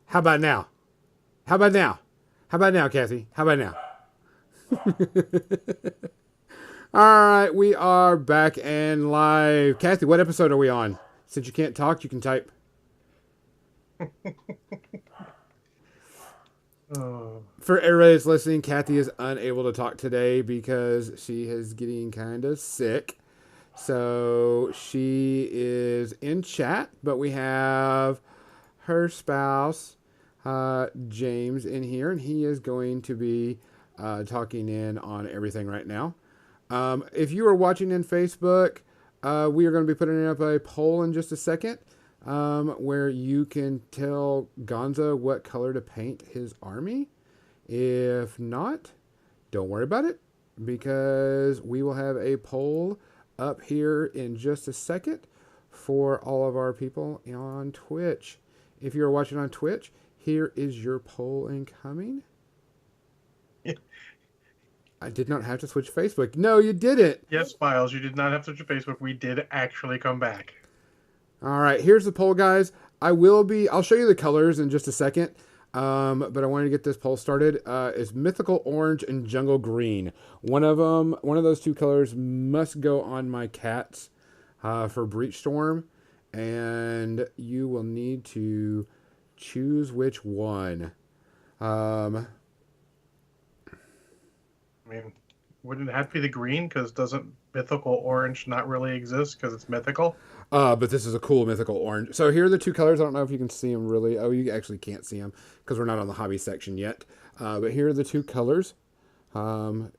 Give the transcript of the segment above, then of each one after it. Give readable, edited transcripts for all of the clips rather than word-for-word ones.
How about now? How about now? How about now, Cathy? How about now? All right, we are back and live. Cathy, what episode are we on? Since you can't talk, you can type. Oh, For everybody that's listening, Cathy is unable to talk today because she is getting kind of sick. So she is in chat, but we have her spouse, James, in here, and he is going to be talking in on everything right now. If you are watching in Facebook, we are going to be putting up a poll in just a second where you can tell Gonza what color to paint his army. If not, don't worry about it because we will have a poll up here in just a second for all of our people on Twitch. If you're watching on Twitch, here is your poll incoming. I did not have to switch Facebook. No, you didn't. yes, Miles, you did not have such a Facebook. We did actually come back. All right, here's the poll, guys. I'll show you the colors in just a second. But I wanted to get this poll started. Is mythical orange and jungle green. One of those two colors must go on my cats for Breach Storm, and you will need to choose which one. Um, I mean, wouldn't it have to be the green? Because doesn't mythical orange not really exist because it's mythical? but this is a cool mythical orange. So here are the two colors. I don't know if you can see them really. Oh, you actually can't see them because we're not on the hobby section yet. But here are the two colors. Um,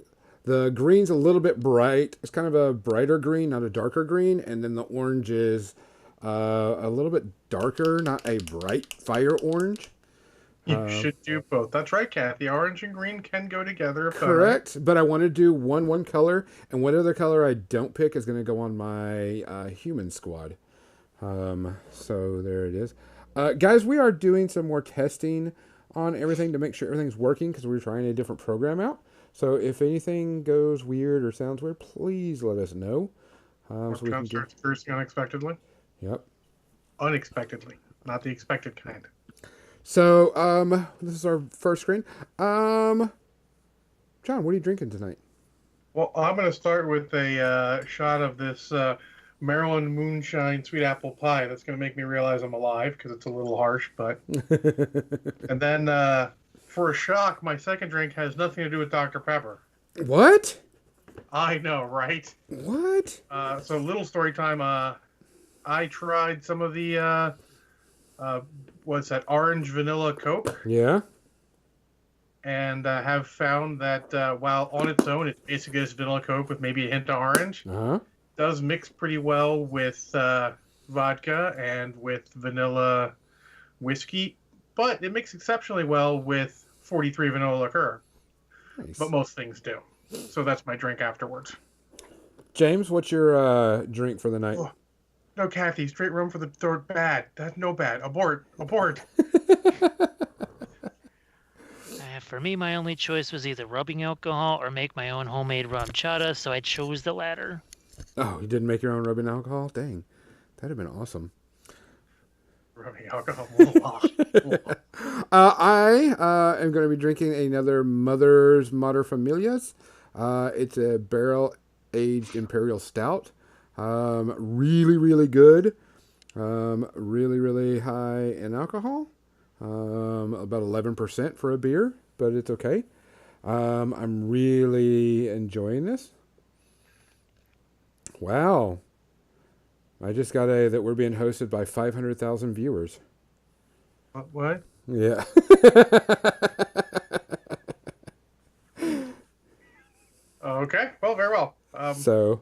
the green's a little bit bright. It's kind of a brighter green, not a darker green. And then the orange is a little bit darker, not a bright fire orange. You should do both. That's right, Cathy. Orange and green can go together if done right. Correct, but I want to do one color, and what other color I don't pick is going to go on my human squad. So there it is. Guys, we are doing some more testing on everything to make sure everything's working because we're trying a different program out. So if anything goes weird or sounds weird, please let us know. Or So we can get. starts cursing unexpectedly. Yep. Unexpectedly, not the expected kind. So this is our first screen. John, what are you drinking tonight? Well, I'm going to start with a shot of this Maryland Moonshine Sweet Apple Pie. That's going to make me realize I'm alive because it's a little harsh. But and then for a shock, my second drink has nothing to do with Dr. Pepper. What? I know, right? What? So little story time. I tried some of the what's that orange vanilla Coke, Yeah. and have found that while on its own it's basically just vanilla Coke with maybe a hint of orange, Uh huh. does mix pretty well with vodka and with vanilla whiskey, but it mixes exceptionally well with 43 vanilla liqueur. Nice. But most things do. So that's my drink afterwards. James, what's your drink for the night? Oh, no, Kathy, straight rum for the third. Bad. That's no bad. Abort. Abort. For me, my only choice was either rubbing alcohol or make my own homemade rum chata, so I chose the latter. Oh, you didn't make your own rubbing alcohol? Dang. That'd have been awesome. Rubbing alcohol. I am going to be drinking another Mother's Mater Familias. It's a barrel aged imperial stout. Really, really good. Really, really high in alcohol. About 11% for a beer, but it's okay. I'm really enjoying this. Wow. I just got that we're being hosted by 500,000 viewers. What? Yeah. Okay. Well, very well. So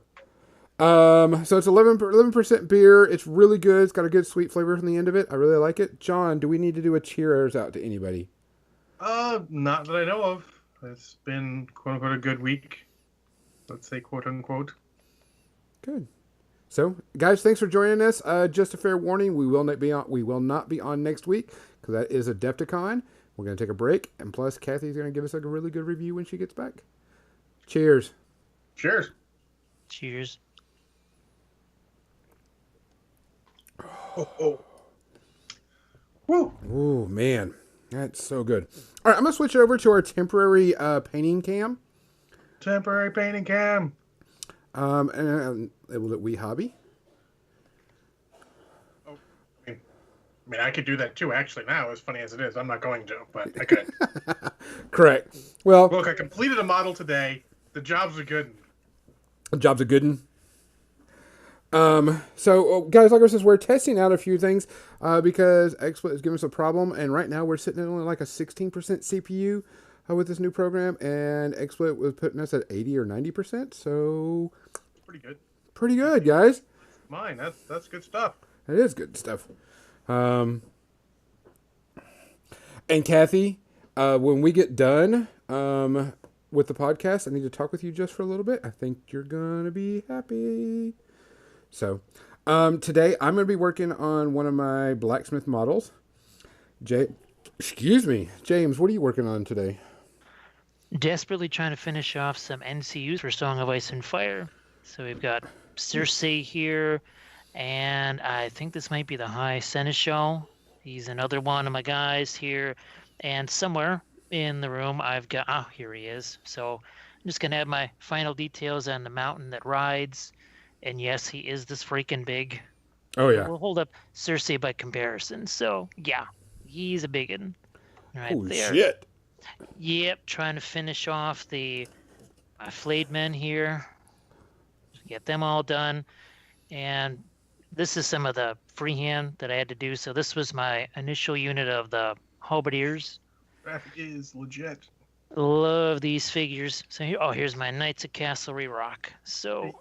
it's 11% beer. It's really good. It's got a good sweet flavor from the end of it. I really like it. John, do we need to do a cheers out to anybody? Not that I know of. It's been quote unquote a good week. Let's say quote unquote. Good. So, guys, thanks for joining us. Just a fair warning: we will not be on. We will not be on next week because that is Adepticon. We're going to take a break, and plus, Cathy's going to give us a really good review when she gets back. Cheers. Cheers. Cheers. Oh, oh. Woo! Ooh, man. That's so good. All right, I'm going to switch over to our temporary painting cam. Temporary painting cam. And labeled it We Hobby. Oh, I could do that too, actually, now, as funny as it is. I'm not going to, but I could. Correct. Well, Look, I completed a model today. The job's a good one. job's a good one. So guys, like I said, we're testing out a few things because XSplit is giving us a problem, and right now we're sitting at only like a 16% CPU with this new program, and XSplit was putting us at 80 or 90%. So Pretty good. pretty good, guys. Mine, that's good stuff. That is good stuff. And Cathy, when we get done with the podcast, I need to talk with you just for a little bit. I think you're gonna be happy. So, today I'm going to be working on one of my blacksmith models. Excuse me, James, what are you working on today? Desperately trying to finish off some NCUs for Song of Ice and Fire. So we've got Circe here, and I think this might be the High Seneschal. He's another one of my guys here, and somewhere in the room I've got, oh, here he is. So I'm just going to have my final details on the mountain that rides. And yes, he is this freaking big. Oh, yeah. We'll hold up Circe by comparison. So, yeah, he's a big one right Holy there. shit. Yep, trying to finish off the flayed men here. Get them all done. And this is some of the freehand that I had to do. So this was my initial unit of the halberdiers. Graphic is legit. Love these figures. So here, here's my Knights of Castlery Rock. So...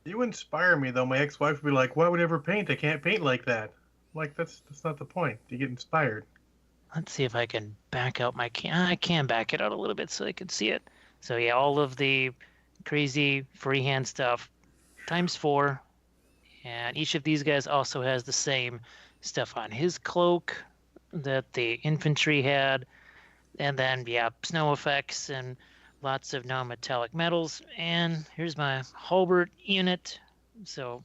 You inspire me, though. My ex-wife would be like, "Why would I ever paint? I can't paint like that." Like, that's not the point. You get inspired. Let's see if I can back out my I can back it out a little bit so I can see it. So yeah, all of the crazy freehand stuff times 4. And each of these guys also has the same stuff on his cloak that the infantry had. And then, yeah, snow effects and lots of non-metallic metals. And here's my halberd unit. So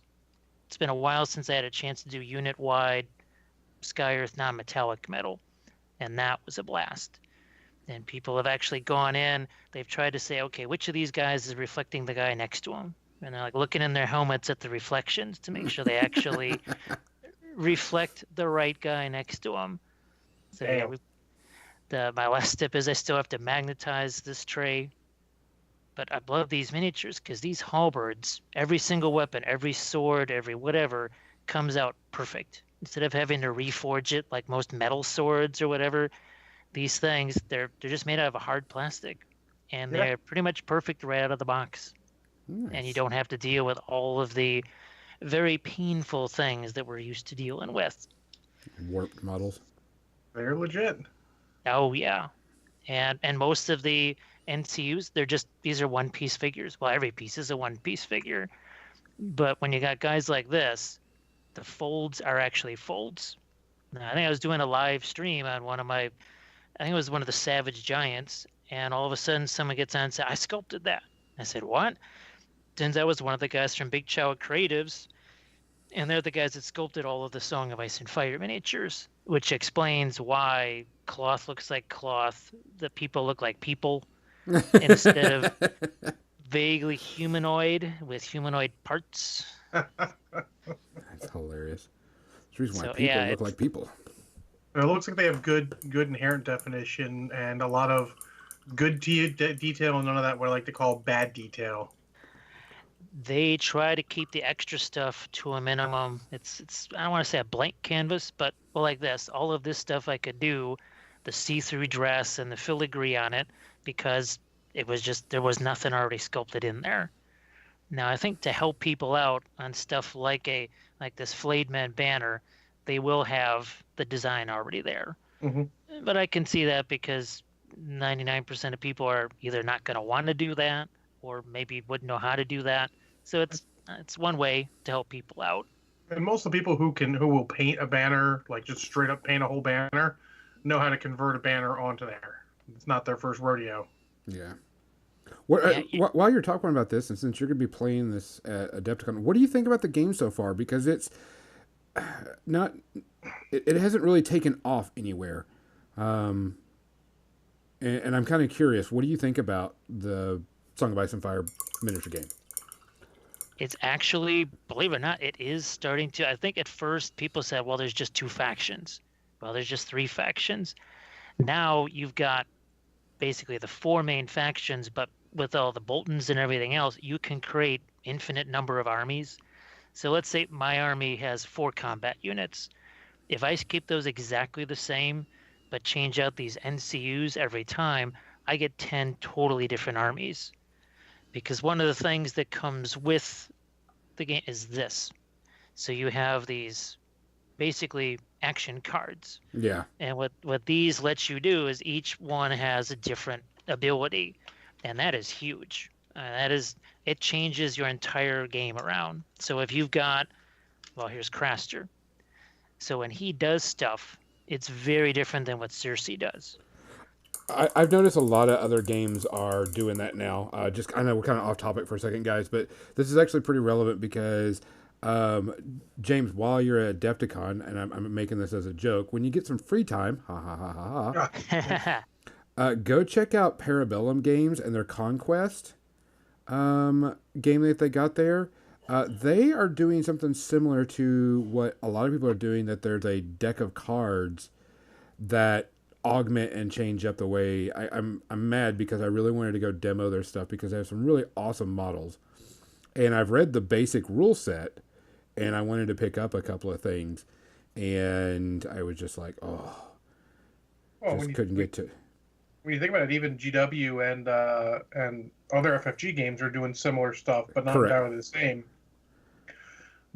it's been a while since I had a chance to do unit-wide Sky Earth non-metallic metal. And that was a blast. And people have actually gone in, they've tried to say, okay, which of these guys is reflecting the guy next to him? And they're like looking in their helmets at the reflections to make sure they actually reflect the right guy next to them. So yeah, my last step is I still have to magnetize this tray. But I love these miniatures because these halberds, every single weapon, every sword, every whatever, comes out perfect. Instead of having to reforge it like most metal swords or whatever, these things, they're just made out of a hard plastic. And they're pretty much perfect right out of the box. Nice. And you don't have to deal with all of the very painful things that we're used to dealing with. Warped models. They're legit. Oh, yeah. And most of the NCUs, these are one-piece figures. Well, every piece is a one-piece figure. But when you got guys like this, the folds are actually folds. Now, I think I was doing a live stream on I think it was one of the Savage Giants, and all of a sudden someone gets on and says, I sculpted that. I said, what? Turns out it was one of the guys from Big Chow Creatives, and they're the guys that sculpted all of the Song of Ice and Fire miniatures, which explains why cloth looks like cloth, that people look like people, instead of vaguely humanoid with humanoid parts. That's hilarious. That's the reason why So, people yeah, look like people. It looks like they have good inherent definition and a lot of good detail and none of that what I like to call bad detail. They try to keep the extra stuff to a minimum. It's I don't want to say a blank canvas, but well, like this, all of this stuff I could do, the see-through dress and the filigree on it, because it was just there was nothing already sculpted in there. Now I think to help people out on stuff like this Flayed Man banner, they will have the design already there. Mm-hmm. But I can see that because 99% of people are either not going to want to do that or maybe wouldn't know how to do that. So it's one way to help people out. And most of the people who will paint a banner, like just straight up paint a whole banner, know how to convert a banner onto there. It's not their first rodeo. Yeah. While you're talking about this, and since you're going to be playing this at Adepticon, what do you think about the game so far? Because not it hasn't really taken off anywhere. Um, and I'm kind of curious. What do you think about the Song of Ice and Fire miniature game? It's actually, believe it or not, it is starting to. I think at first people said, well, there's just two factions. Well, there's just three factions. Now you've got basically the four main factions, but with all the Boltons and everything else, you can create infinite number of armies. So let's say my army has 4 combat units. If I keep those exactly the same, but change out these NCUs every time, I get 10 totally different armies. Because one of the things that comes with the game is this. So you have these basically action cards. Yeah, And what these let you do is each one has a different ability. And that is huge. It changes your entire game around. So if you've got, well, here's Craster. So when he does stuff, it's very different than what Cersei does. I've noticed a lot of other games are doing that now. Just I know we're kind of off topic for a second, guys, but this is actually pretty relevant because James, while you're at Adepticon, and I'm making this as a joke, when you get some free time, ha ha ha ha ha, go check out Parabellum Games and their Conquest game that they got there. They are doing something similar to what a lot of people are doing. That there's a deck of cards that augment and change up the way I'm mad because I really wanted to go demo their stuff because they have some really awesome models. And I've read the basic rule set and I wanted to pick up a couple of things and I was just like, oh, Well, just couldn't get to. when you think about it, even GW and other FFG games are doing similar stuff, but not Correct. entirely the same.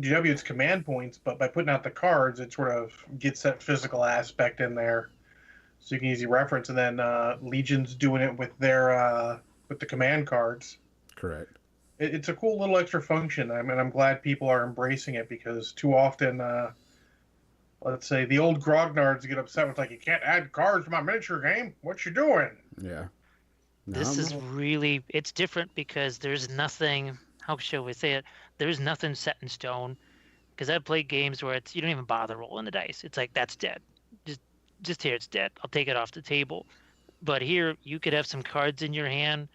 GW, it's command points, but by putting out the cards, it sort of gets that physical aspect in there, so you can easily reference. And then Legion's doing it with their with the command cards. Correct. It's a cool little extra function. I'm glad people are embracing it because too often, let's say the old grognards get upset with like, you can't add cards to my miniature game. What you doing? Yeah. No, This is really, it's different because there's nothing, how shall we say it? There's nothing set in stone. Because I've played games where you don't even bother rolling the dice. It's like, that's dead. Just here, it's dead. I'll take it off the table. But here, you could have some cards in your hand,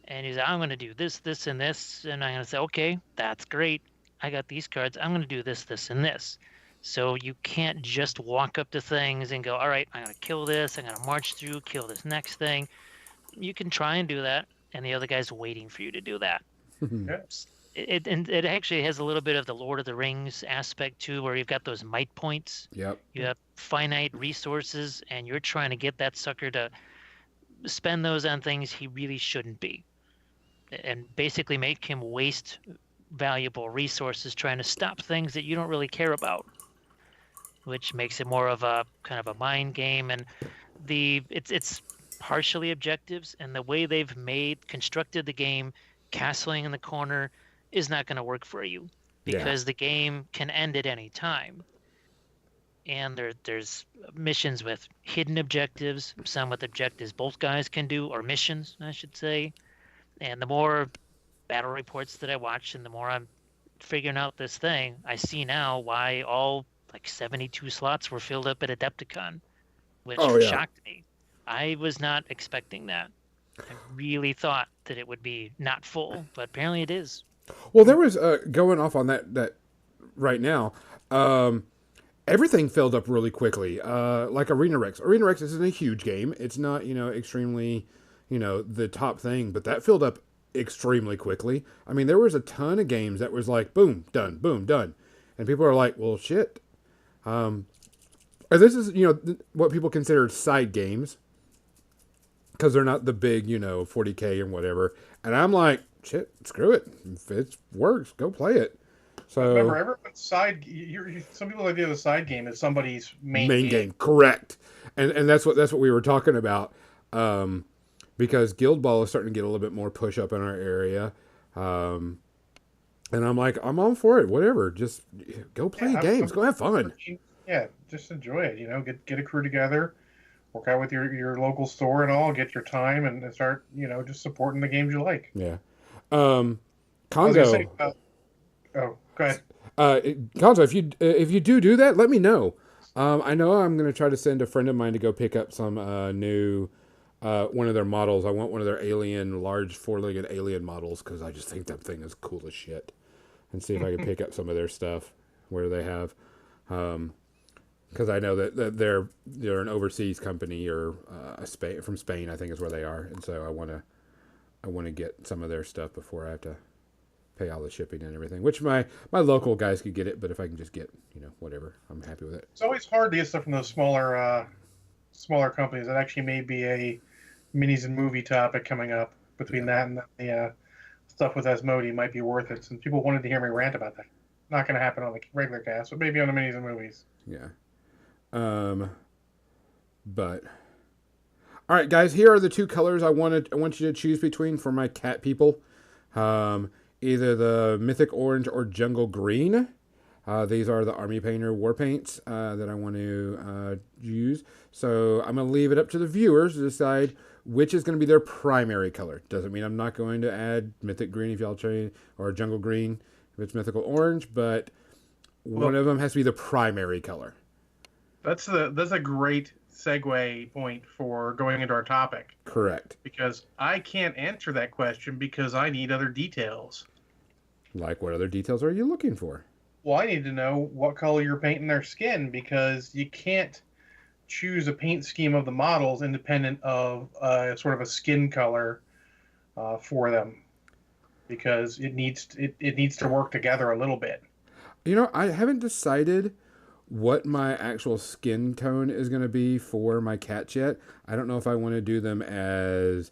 and you say, I'm going to do this, this, and this. And I'm going to say, okay, that's great. I got these cards. I'm going to do this, this, and this. So you can't just walk up to things and go, all right, I'm going to kill this. I'm going to march through, kill this next thing. You can try and do that, and the other guy's waiting for you to do that. Yeah. It actually has a little bit of the Lord of the Rings aspect too, where you've got those might points. Yep. You have finite resources, and you're trying to get that sucker to spend those on things he really shouldn't be, and basically make him waste valuable resources trying to stop things that you don't really care about, which makes it more of a kind of a mind game. And it's partially objectives, and the way they've constructed the game, castling in the corner is not going to work for you because the game can end at any time. And there's missions with hidden objectives, some with objectives both guys can do, or missions, I should say. And the more battle reports that I watch and the more I'm figuring out this thing, I see now why all like 72 slots were filled up at Adepticon, which shocked me. I was not expecting that. I really thought that it would be not full, but apparently it is. Well, there was going off on that right now. Everything filled up really quickly. Like Arena Rex. Arena Rex isn't a huge game. It's not extremely the top thing, but that filled up extremely quickly. I mean, there was a ton of games that was like boom done, and people are like, well, shit. And this is what people consider side games because they're not the big 40K and whatever. And I'm like, shit, screw it. If it works, go play it. So remember, everyone's some people idea of a side game is somebody's main game. Correct. And that's what we were talking about. Because Guild Ball is starting to get a little bit more push up in our area. And I'm like, I'm on for it. Whatever. Just go play games. Go have fun. Yeah, just enjoy it. Get a crew together, work out with your local store and all, get your time and start, just supporting the games you like. Yeah. Congo. Go ahead. Gonzo, if you do that, let me know. I know I'm gonna try to send a friend of mine to go pick up some new one of their models. I want one of their alien large four-legged alien models because I just think that thing is cool as shit. And see if I can pick up some of their stuff where they have, because I know that they're an overseas company or from Spain, I think is where they are, and so I want to get some of their stuff before I have to pay all the shipping and everything. Which my local guys could get it, but if I can just get whatever, I'm happy with it. It's always hard to get stuff from those smaller companies. That actually may be a minis and movie topic coming up. Between that and the stuff with Asmodee might be worth it. Since people wanted to hear me rant about that. Not going to happen on the regular cast, but maybe on the minis and movies. Yeah. But all right, guys. Here are the two colors I want you to choose between for my cat people. Either the Mythic Orange or Jungle Green. These are the Army Painter War Paints that I want to use. So I'm going to leave it up to the viewers to decide which is going to be their primary color. Doesn't mean I'm not going to add Mythic Green if y'all try, or Jungle Green if it's Mythical Orange, but one of them has to be the primary color. That's a great segue point for going into our topic. Correct. Because I can't answer that question because I need other details. Like what other details are you looking for? Well, I need to know what color you're painting their skin because you can't choose a paint scheme of the models independent of sort of a skin color for them because it needs to work together a little bit. I haven't decided what my actual skin tone is going to be for my cats yet. I don't know if I want to do them as,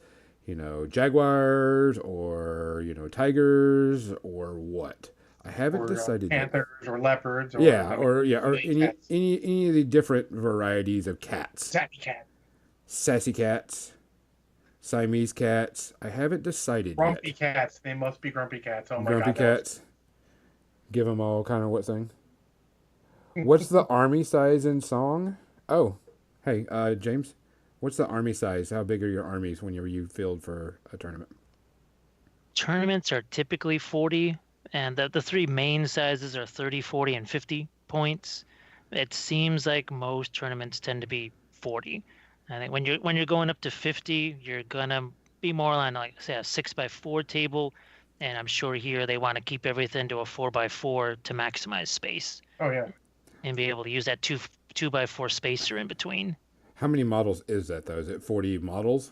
jaguars or, tigers or what. I haven't decided panthers yet. Or leopards. Or, or any of the different varieties of cats. Sassy cats. Siamese cats. I haven't decided grumpy yet. Grumpy cats. They must be grumpy cats. Oh my grumpy God. Grumpy cats. Give them all kind of what thing? What's the army size in song? Oh, hey, James, what's the army size? How big are your armies whenever you field for a tournament? Tournaments are typically 40, and the three main sizes are 30, 40, and 50 points. It seems like most tournaments tend to be 40. I think when you're going up to 50, you're gonna be more on like say a 6x4 table, and I'm sure here they want to keep everything to a 4x4 to maximize space. Oh yeah. And be able to use that 2x4 spacer in between. How many models is that though? Is it 40 models?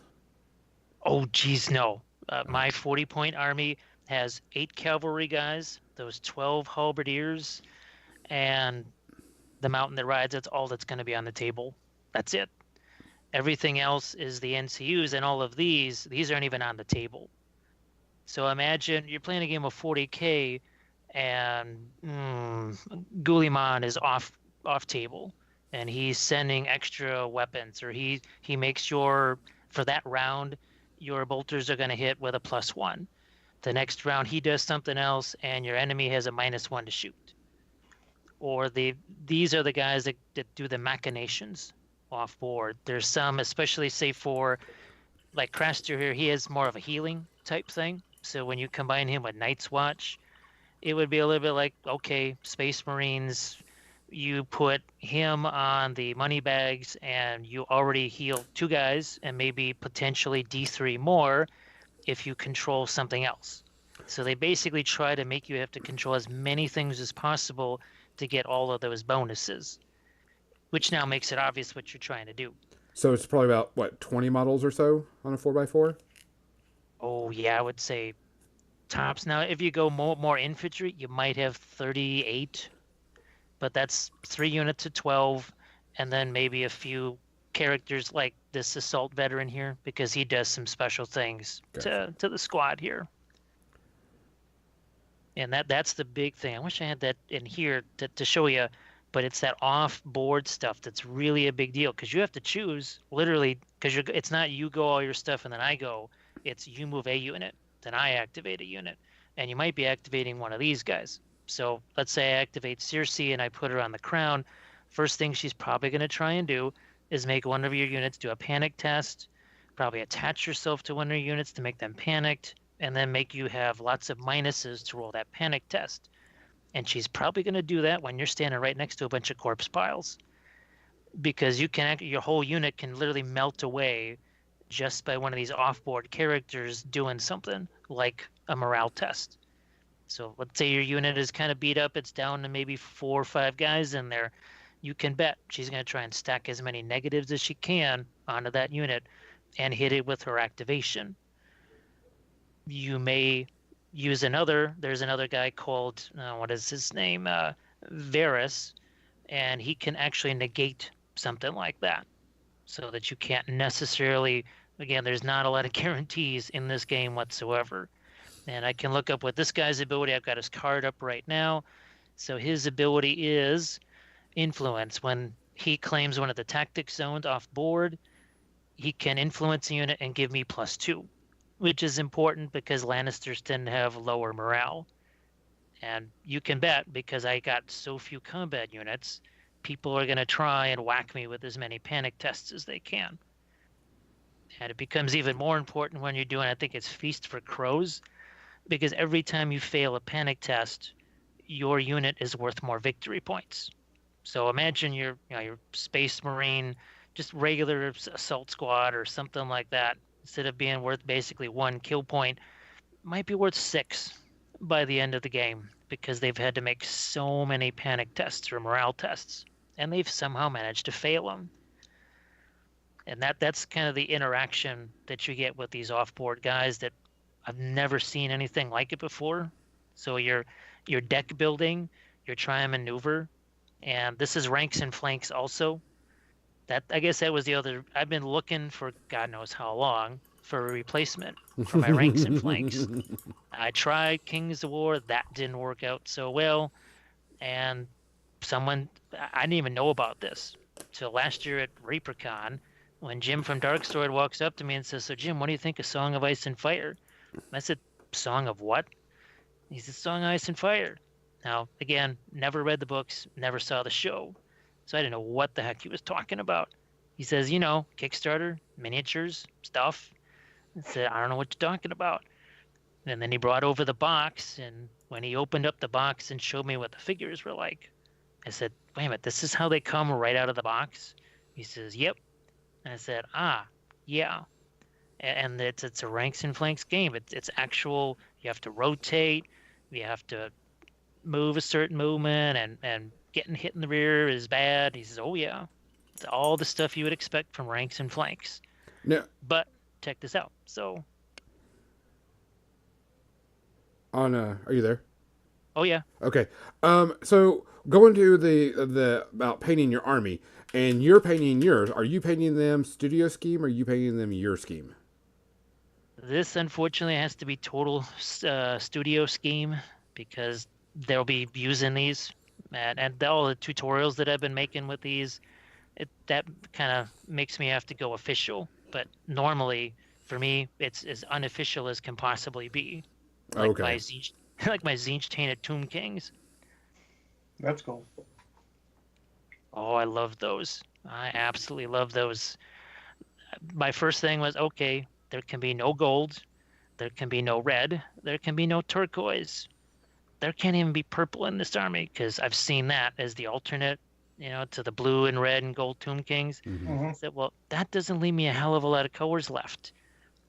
Oh geez, no. My 40-point army has 8 cavalry guys, those 12 halberdiers, and the mountain that rides. That's all that's going to be on the table. That's it. Everything else is the NCUs, and all of these aren't even on the table. So imagine you're playing a game of 40K, and Guliman is off table, and he's sending extra weapons, or he makes for that round, your bolters are going to hit with a +1. The next round he does something else, and your enemy has a -1 to shoot. Or these are the guys that do the machinations off board. There's some, especially say for like Craster here, he has more of a healing type thing. So when you combine him with Night's Watch, it would be a little bit like, okay, Space Marines, you put him on the money bags and you already heal 2 guys and maybe potentially D3 more if you control something else. So they basically try to make you have to control as many things as possible to get all of those bonuses, which now makes it obvious what you're trying to do. So it's probably about, 20 models or so on a 4x4? Oh, yeah, I would say tops. Now, if you go more infantry, you might have 38, but that's 3 units of 12, and then maybe a few characters like this assault veteran here, because he does some special things to the squad here. And that's the big thing. I wish I had that in here to show you, but it's that off-board stuff that's really a big deal, because you have to choose, literally, because it's not you go all your stuff and then I go. It's you move a unit, then I activate a unit. And you might be activating one of these guys. So let's say I activate Circe and I put her on the crown. First thing she's probably going to try and do is make one of your units do a panic test, probably attach yourself to one of your units to make them panicked, and then make you have lots of minuses to roll that panic test. And she's probably going to do that when you're standing right next to a bunch of corpse piles, because your whole unit can literally melt away just by one of these off-board characters doing something like a morale test. So let's say your unit is kind of beat up, it's down to maybe 4 or 5 guys in there. You can bet she's going to try and stack as many negatives as she can onto that unit and hit it with her activation. You may use there's another guy called, what is his name? Varus, and he can actually negate something like that, so that you can't necessarily, again, there's not a lot of guarantees in this game whatsoever. And I can look up what this guy's ability, I've got his card up right now. So his ability is influence. When he claims one of the tactic zones off board, he can influence a unit and give me +2, which is important because Lannisters tend to have lower morale. And you can bet, because I got so few combat units, people are going to try and whack me with as many panic tests as they can. And it becomes even more important when you're doing, I think it's Feast for Crows, because every time you fail a panic test, your unit is worth more victory points. So imagine your Space Marine, just regular assault squad or something like that, instead of being worth basically 1 kill point, might be worth 6 by the end of the game, because they've had to make so many panic tests or morale tests, and they've somehow managed to fail them. And that's kind of the interaction that you get with these off-board guys that I've never seen anything like it before. So your deck building, your try and maneuver, and this is ranks and flanks also. That, I guess that was the other. I've been looking for God knows how long for a replacement for my ranks and flanks. I tried Kings of War, that didn't work out so well, and I didn't even know about this till last year at ReaperCon, when Jim from Dark Sword walks up to me and says, "So Jim, what do you think of Song of Ice and Fire?" I said, "Song of what?" He said, "Song of Ice and Fire." Now, again, never read the books, never saw the show, so I didn't know what the heck he was talking about. He says, Kickstarter, miniatures, stuff. I said, "I don't know what you're talking about." And then he brought over the box, and when he opened up the box and showed me what the figures were like, I said, "Wait a minute, this is how they come right out of the box?" He says, "Yep." And I said, yeah. And it's a ranks and flanks game. It's actual, you have to rotate, you have to move a certain movement, and getting hit in the rear is bad. He says, "Oh yeah, it's all the stuff you would expect from ranks and flanks." Now, But check this out. So, are you there? oh yeah, Okay. So going to the about painting your army, and you're painting yours. Are you painting them studio scheme, or are you painting them your scheme? this unfortunately has to be total studio scheme, because they'll be using these, and all the tutorials that I've been making with these, that kind of makes me have to go official. But normally, for me, it's as unofficial as can possibly be, like Okay. my Zinch, like my Zinch Tainted Tomb Kings. That's cool. Oh, I love those. I absolutely love those. My first thing was, okay, there can be no gold, there can be no red, there can be no turquoise. There can't even be purple in this army, because I've seen that as the alternate, to the blue and red and gold Tomb Kings. Mm-hmm. I said, well, that doesn't leave me a hell of a lot of colors left,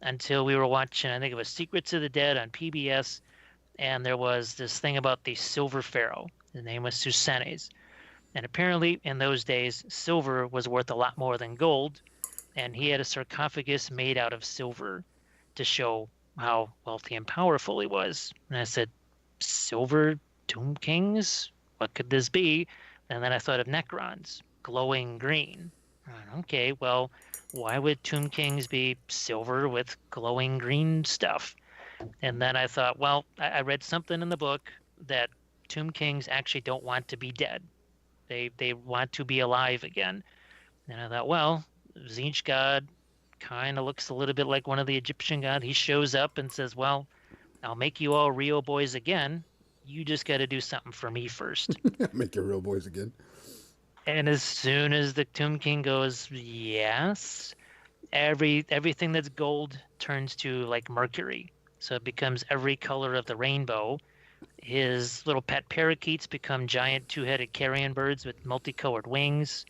until we were watching, I think it was Secrets of the Dead on PBS, and there was this thing about the Silver Pharaoh. His name was Susanes. And apparently, in those days, silver was worth a lot more than gold, and he had a sarcophagus made out of silver to show how wealthy and powerful he was. And I said, "Silver Tomb Kings? What could this be?" And then I thought of Necrons, glowing green. Okay, well, why would Tomb Kings be silver with glowing green stuff? And then I thought, well, I read something in the book that Tomb Kings actually don't want to be dead. They want to be alive again. And I thought, well, Zinch God kind of looks a little bit like one of the Egyptian gods. He shows up and says, "Well, I'll make you all real boys again. You just got to do something for me first." Make your real boys again. And as soon as the Tomb King goes, "Yes," everything that's gold turns to like mercury. So it becomes every color of the rainbow. His little pet parakeets become giant two-headed carrion birds with multicolored wings.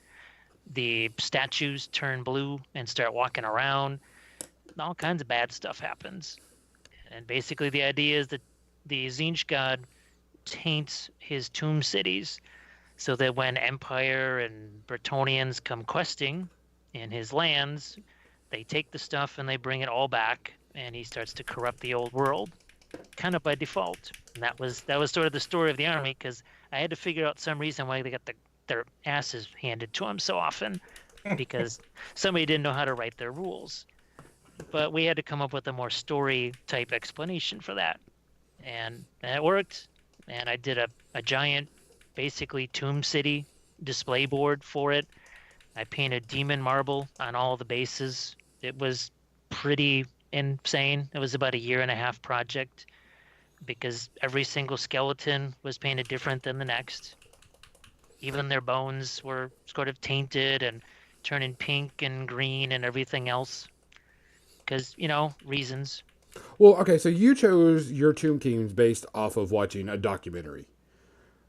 The statues turn blue and start walking around. All kinds of bad stuff happens. And basically the idea is that the Tzeentch god taints his tomb cities so that when Empire and Bretonnians come questing in his lands, they take the stuff and they bring it all back, and he starts to corrupt the old world, kind of by default. And that was sort of the story of the army, because I had to figure out some reason why they got their asses handed to them so often, because somebody didn't know how to write their rules. But we had to come up with a more story type explanation for that, and it worked. And I did a giant, basically Tomb City display board for it. I painted demon marble on all the bases. It was pretty insane. It was about a year and a half project because every single skeleton was painted different than the next. Even their bones were sort of tainted and turning pink and green and everything else. Because, reasons. Well, okay, so you chose your Tomb Kings based off of watching a documentary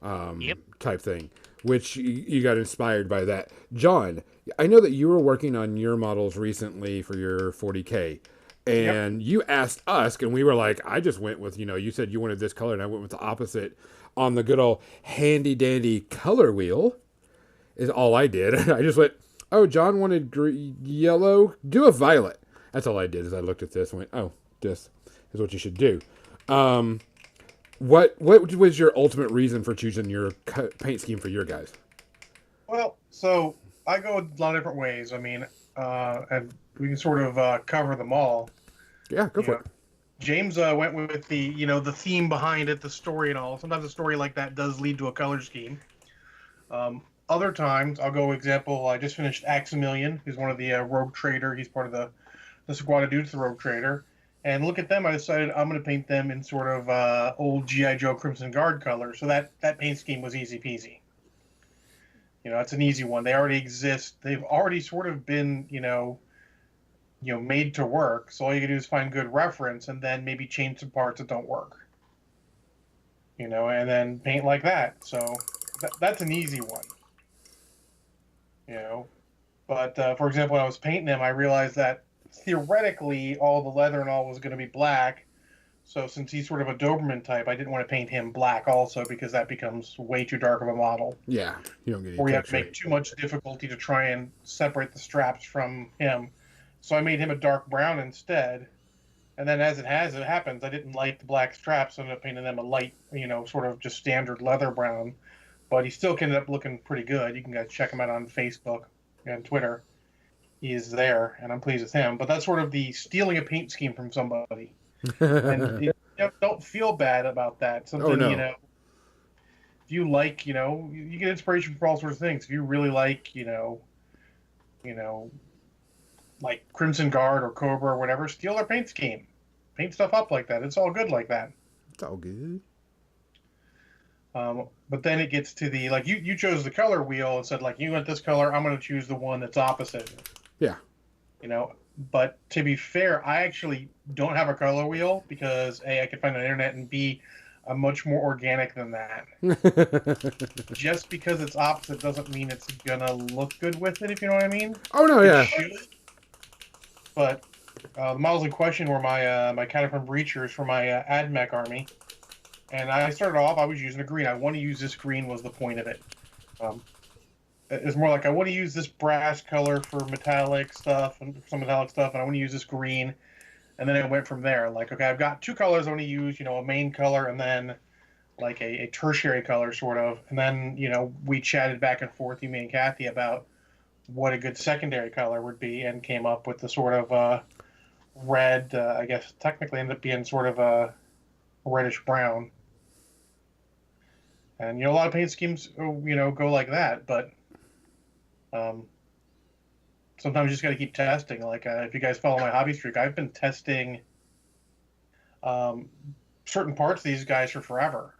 Yep. type thing, which you got inspired by that. John, I know that you were working on your models recently for your 40K, and you asked us, and we were like, I just went with, you said you wanted this color, and I went with the opposite on the good old handy dandy color wheel, is all I did. I just went, oh, John wanted yellow, do a violet. That's all I did, is I looked at this and went, oh, this is what you should do. What was your ultimate reason for choosing your paint scheme for your guys? Well, so I go a lot of different ways. I mean, and we can sort of cover them all. Yeah, go for it. James went with the theme behind it, the story and all. Sometimes a story like that does lead to a color scheme. Other times, I'll go example. I just finished Aximilian, who's one of the rogue trader. He's part of the Squad of Dudes, the rogue trader. And look at them. I decided I'm going to paint them in sort of old G.I. Joe Crimson Guard color. So that paint scheme was easy peasy. It's an easy one. They already exist. They've already sort of been, made to work. So all you can do is find good reference and then maybe change some parts that don't work. And then paint like that. So that's an easy one. But for example, when I was painting them, I realized that theoretically all the leather and all was going to be black. So since he's sort of a Doberman type, I didn't want to paint him black also because that becomes way too dark of a model. Yeah, you don't get any or you have to texture. make too much difficulty to try and separate the straps from him. So I made him a dark brown instead. And then as it happens, I didn't like the black straps, so I ended up painting them a light, sort of just standard leather brown. But he still ended up looking pretty good. You can guys check him out on Facebook and Twitter. He is there, and I'm pleased with him. But that's sort of the stealing a paint scheme from somebody. And don't feel bad about that. Something, if you like, you get inspiration for all sorts of things. If you really like, like Crimson Guard or Cobra or whatever, steal their paint scheme. Paint stuff up like that. It's all good like that. It's all good. But then it gets to the, like, you chose the color wheel and said, like, you want this color, I'm going to choose the one that's opposite. Yeah. But to be fair, I actually don't have a color wheel because A, I can find it on the internet, and B, I'm much more organic than that. Just because it's opposite doesn't mean it's gonna look good with it, if you know what I mean. Oh no, yeah. But the models in question were my Cataphragm Breachers for my AdMech army, and I started off. I was using a green. I want to use this green was the point of it. It's more like I want to use this brass color for metallic stuff and some metallic stuff, and I want to use this green. And then it went from there. Like, okay, I've got two colors I want to use, a main color and then like a tertiary color sort of. And then, we chatted back and forth, me and Cathy, about what a good secondary color would be and came up with the sort of red, I guess technically ended up being sort of a reddish brown. And, a lot of paint schemes, go like that, but sometimes you just got to keep testing. Like, if you guys follow my hobby streak, I've been testing certain parts of these guys for forever.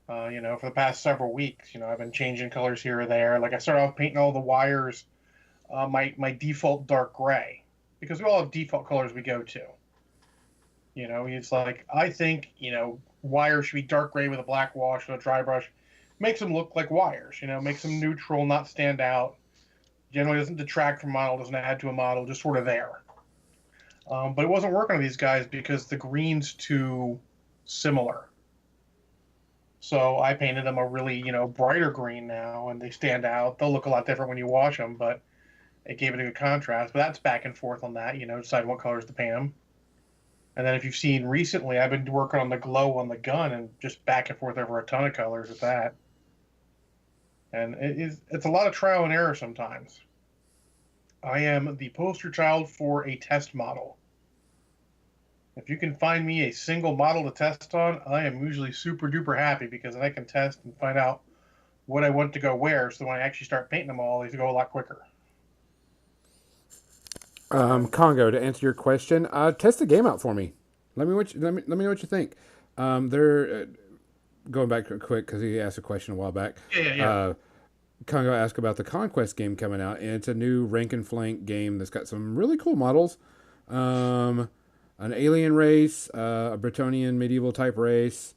For the past several weeks, I've been changing colors here or there. Like, I started off painting all the wires my default dark gray, because we all have default colors we go to. It's like, I think, wires should be dark gray with a black wash and a dry brush. Makes them look like wires, makes them neutral, not stand out. Generally doesn't detract from model, doesn't add to a model, just sort of there. But it wasn't working on these guys because the green's too similar. So I painted them a really, brighter green now, and they stand out. They'll look a lot different when you wash them, but it gave it a good contrast. But that's back and forth on that, decide what colors to paint them. And then if you've seen recently, I've been working on the glow on the gun and just back and forth over a ton of colors with that. And it's a lot of trial and error sometimes. I am the poster child for a test model. If you can find me a single model to test on, I am usually super duper happy because then I can test and find out what I want to go where. So when I actually start painting them all, they go a lot quicker. Congo, to answer your question, test the game out for me. Let me know what you think. They're going back quick because he asked a question a while back. Yeah. Congo asked about the Conquest game coming out, and it's a new rank and flank game that's got some really cool models. An alien race, a Bretonnian medieval type race,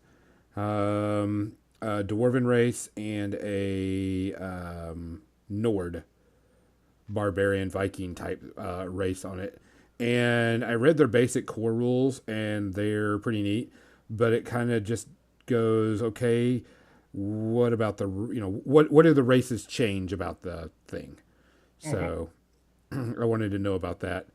a dwarven race, and a Nord barbarian Viking type race on it. And I read their basic core rules, and they're pretty neat. But it kind of just goes, okay, what about what do the races change about the thing? So I wanted to know about that.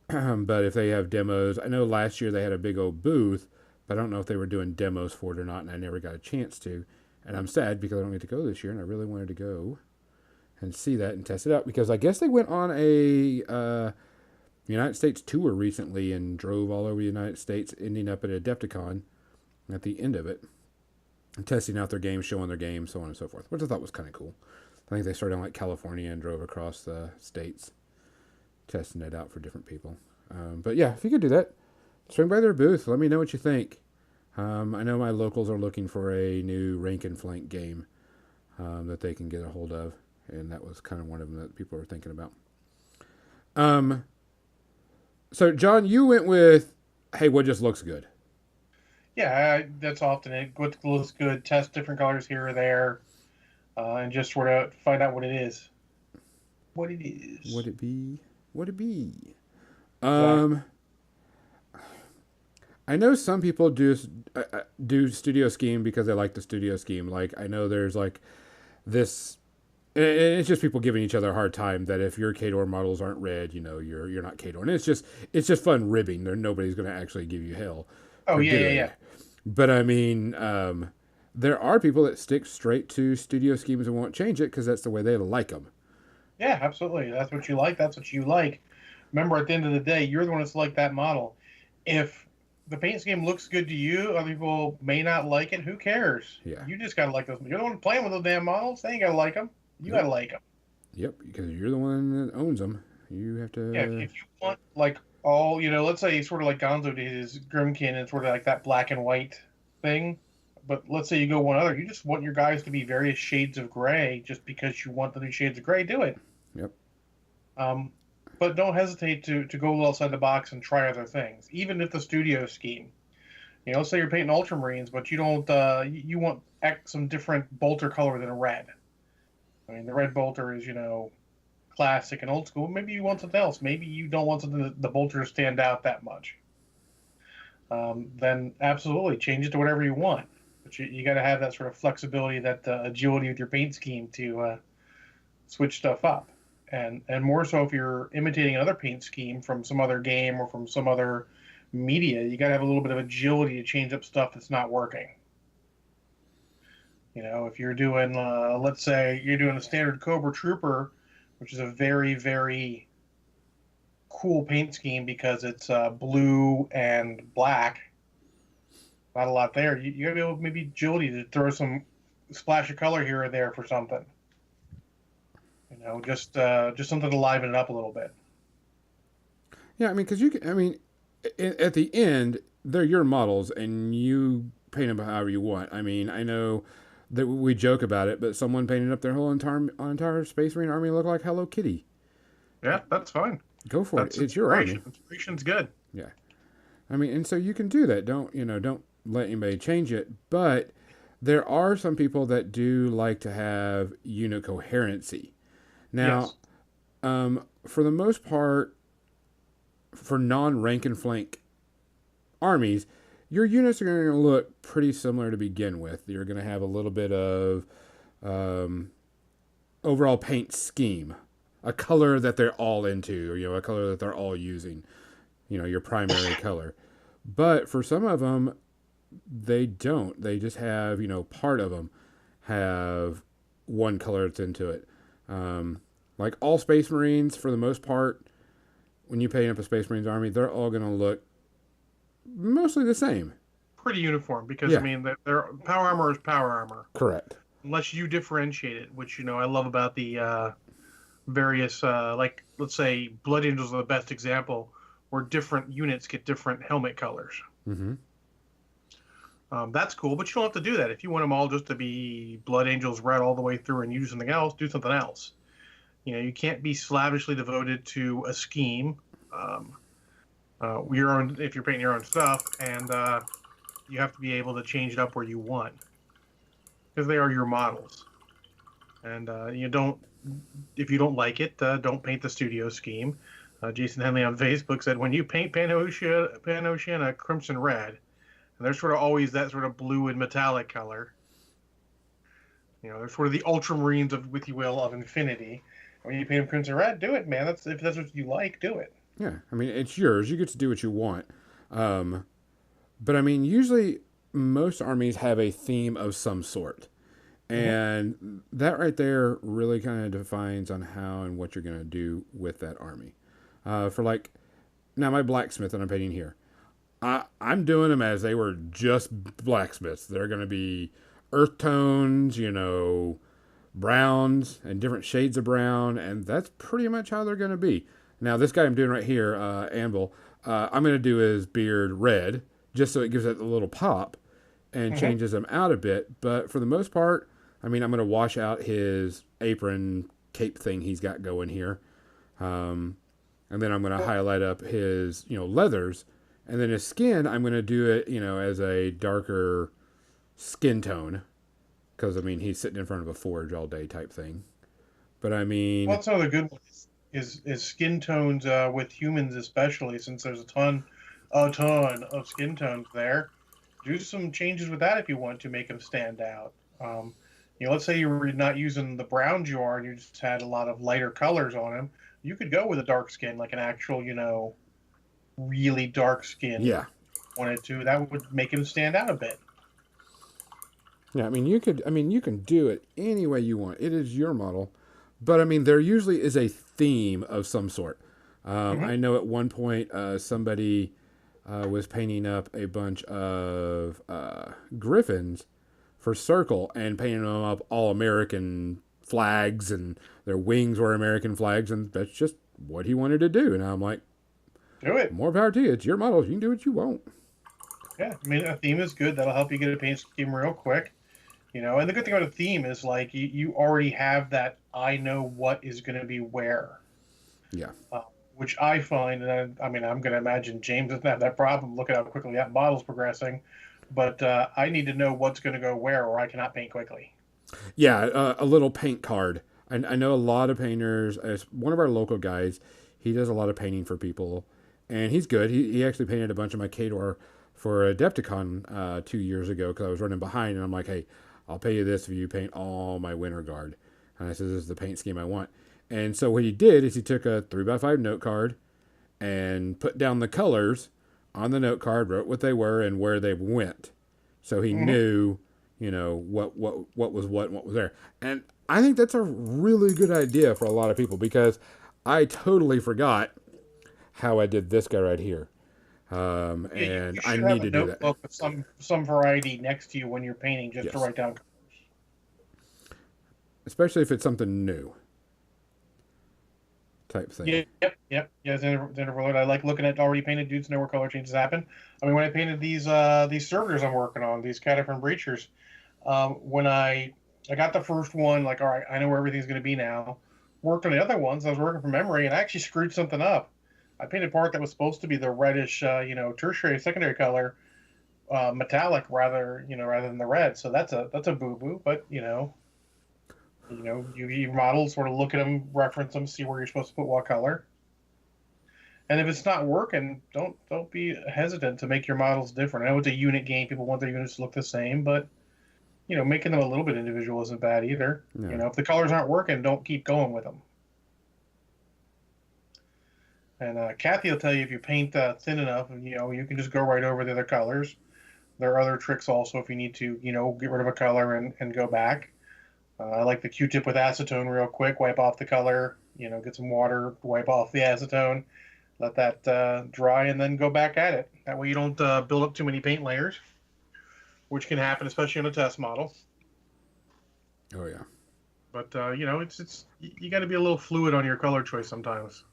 But if they have demos, I know last year they had a big old booth, but I don't know if they were doing demos for it or not, and I never got a chance to. And I'm sad because I don't get to go this year, and I really wanted to go and see that and test it out because I guess they went on a United States tour recently and drove all over the United States, ending up at Adepticon at the end of it, and testing out their games, showing their games, so on and so forth, which I thought was kind of cool. I think they started in like California and drove across the states, testing it out for different people. But yeah, if you could do that, swing by their booth. Let me know what you think. I know my locals are looking for a new rank and flank game that they can get a hold of, and that was kind of one of them that people were thinking about. So John, you went with, hey, what just looks good? Yeah, that's often it. What looks good, test different colors here or there, and just sort of find out what it is. What it is. Would it be? Would it be? Exactly. I know some people do studio scheme because they like the studio scheme. Like I know there's like this, and it's just people giving each other a hard time that if your Kador models aren't red, you're not Kador, and it's just fun ribbing. Nobody's going to actually give you hell. Oh yeah. But I mean, there are people that stick straight to studio schemes and won't change it because that's the way they like them. Yeah, absolutely. That's what you like. That's what you like. Remember, at the end of the day, you're the one that's like that model. If the paint scheme looks good to you, other people may not like it. Who cares? Yeah. You just gotta like those. You're the one playing with those damn models. They ain't gotta like them. You gotta like them. Yep, because you're the one that owns them. You have to. Yeah. If you want like all, let's say sort of like Gonzo did his Grimkin and sort of like that black and white thing. But let's say you go one other. You just want your guys to be various shades of gray, just because you want the new shades of gray. Do it. Yep. But don't hesitate to go a little outside the box and try other things, even if the studio scheme. Say you're painting Ultramarines, but you don't. You want some different bolter color than a red. I mean, the red bolter is classic and old school. Maybe you want something else. Maybe you don't want something the bolter to stand out that much. Then absolutely change it to whatever you want. But you got to have that sort of flexibility, that agility with your paint scheme to switch stuff up. And more so if you're imitating another paint scheme from some other game or from some other media, you got to have a little bit of agility to change up stuff that's not working. If you're doing, let's say you're doing a standard Cobra Trooper, which is a very, very cool paint scheme because it's blue and black, not a lot there. You got to be able, maybe agility to throw some splash of color here or there for something. Just something to liven it up a little bit. Yeah, I mean, because at the end, they're your models, and you paint them however you want. I mean, I know that we joke about it, but someone painted up their whole entire Space Marine army look like Hello Kitty. Yeah, that's fine. Go for it. It's your army. Inspiration's good. Yeah. I mean, and so you can do that. Don't let anybody change it, but there are some people that do like to have unit coherency. Now, Yes. for the most part, for non-rank and flank armies, your units are going to look pretty similar to begin with. You're going to have a little bit of um, overall paint scheme, a color that they're all into, or a color that they're all using. Your primary color. But for some of them, they don't. They just have part of them have one color that's into it. Like all Space Marines, for the most part, when you paint up a Space Marines army, they're all going to look mostly the same. Pretty uniform because I Yeah, mean, their power armor is power armor, correct. unless you differentiate it, which I love about the various like let's say Blood Angels are the best example, where different units get different helmet colors. Mm-hmm. That's cool, but you don't have to do that. If you want them all just to be Blood Angels red all the way through and use something else, do something else. You can't be slavishly devoted to a scheme. Your own, if you're painting your own stuff, and you have to be able to change it up where you want because they are your models. And you don't, if you don't like it, don't paint the studio scheme. Jason Henley on Facebook said, when you paint Pan-Oceania crimson red, and there's sort of always that sort of blue and metallic color. They're sort of the ultramarines of, with you will, of infinity. When you paint them crimson red, do it, man. If that's what you like, do it. Yeah, I mean, it's yours. You get to do what you want. But I mean, usually most armies have a theme of some sort. And that right there really kind of defines on how and what you're going to do with that army. For like, now my blacksmith that I'm painting here, I'm doing them as they were just blacksmiths. They're going to be earth tones, browns and different shades of brown, and that's pretty much how they're going to be. Now, this guy I'm doing right here, Anvil, I'm going to do his beard red, just so it gives it a little pop and changes him out a bit. But for the most part, I mean, I'm going to wash out his apron cape thing he's got going here. And then I'm going to highlight up his, leathers. And then his skin, I'm going to do it, as a darker skin tone. Because, I mean, he's sitting in front of a forge all day type thing. But, I mean... Well, that's another good one is skin tones with humans especially, since there's a ton of skin tones there. Do some changes with that if you want to make them stand out. Let's say you're not using the browns you are and you just had a lot of lighter colors on them. You could go with a dark skin, like an actual, really dark skin. Yeah. Wanted to, that would make him stand out a bit. Yeah, I mean, you can do it any way you want. It is your model. But, I mean, there usually is a theme of some sort. I know at one point somebody was painting up a bunch of griffins for Circle and painting them up all American flags, and their wings were American flags, and that's just what he wanted to do. And I'm like, do it. More power to you. It's your model. You can do what you want. Yeah, I mean, a theme is good. That'll help you get a paint scheme real quick. And the good thing about a theme is, like, you already have that I know what is going to be where. Yeah. Which I find, and I'm going to imagine James doesn't have that problem. Look at how quickly that model's progressing. But I need to know what's going to go where, or I cannot paint quickly. Yeah, a little paint card. I know a lot of painters. As one of our local guys, he does a lot of painting for people, and he's good. He actually painted a bunch of my Kador for Adepticon 2 years ago because I was running behind, and I'm like, hey, I'll pay you this if you paint all my Winter Guard. And I said, this is the paint scheme I want. And so what he did is he took a 3x5 note card and put down the colors on the note card, wrote what they were and where they went. So he knew, what was what and what was there. And I think that's a really good idea for a lot of people because I totally forgot how I did this guy right here. And I need to do that. With some variety next to you when you're painting, just to write down colors. Especially if it's something new, type thing. Yep. Yeah, Xanderverload. I like looking at already painted dudes, know where color changes happen. I mean, when I painted these servitors I'm working on, these Cataphan Breachers, when I got the first one, like, all right, I know where everything's going to be now. Worked on the other ones. I was working from memory, and I actually screwed something up. I painted part that was supposed to be the reddish, tertiary, secondary color metallic rather than the red. So that's a boo boo. But your models sort of look at them, reference them, see where you're supposed to put what color. And if it's not working, don't be hesitant to make your models different. I know it's a unit game; people want their units to look the same, but making them a little bit individual isn't bad either. Yeah. If the colors aren't working, don't keep going with them. And Cathy will tell you if you paint thin enough, you can just go right over the other colors. There are other tricks also if you need to, get rid of a color and go back. I like the Q-tip with acetone real quick, wipe off the color, get some water, wipe off the acetone, let that dry, and then go back at it. That way you don't build up too many paint layers, which can happen, especially on a test model. Oh yeah. But it's you got to be a little fluid on your color choice sometimes.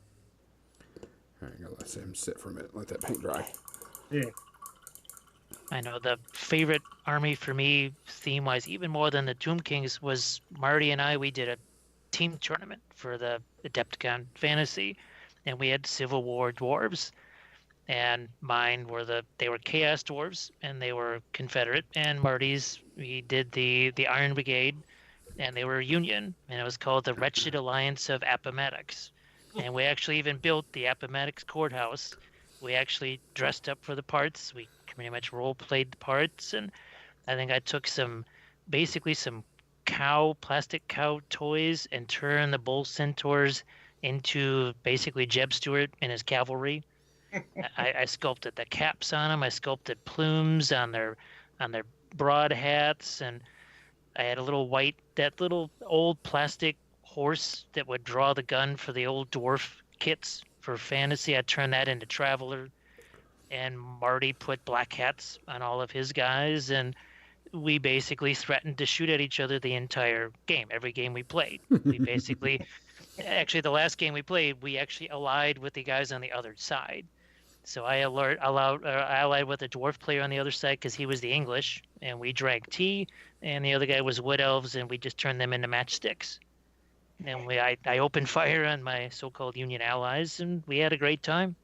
All right, let him sit for a minute. Let that paint dry. Yeah. I know the favorite army for me, theme-wise, even more than the Tomb Kings, was Marty and I. We did a team tournament for the Adepticon Fantasy, and we had Civil War dwarves. And mine they were Chaos dwarves, and they were Confederate. And Marty's, we did the Iron Brigade, and they were Union, and it was called the Wretched Alliance of Appomattox. And we actually even built the Appomattox Courthouse. We actually dressed up for the parts. We pretty much role-played the parts, and I think I took basically some plastic cow toys and turned the bull centaurs into basically Jeb Stuart and his cavalry. I sculpted the caps on them. I sculpted plumes on their broad hats, and I had that little old plastic horse that would draw the gun for the old dwarf kits for fantasy. I turned that into Traveler, and Marty put black hats on all of his guys, and we basically threatened to shoot at each other the entire game. Every game we played, we basically, actually the last game we played, we actually allied with the guys on the other side. So I allied with a dwarf player on the other side because he was the English, and we drank tea, and the other guy was wood elves, and we just turned them into matchsticks. And I opened fire on my so-called Union allies, and we had a great time.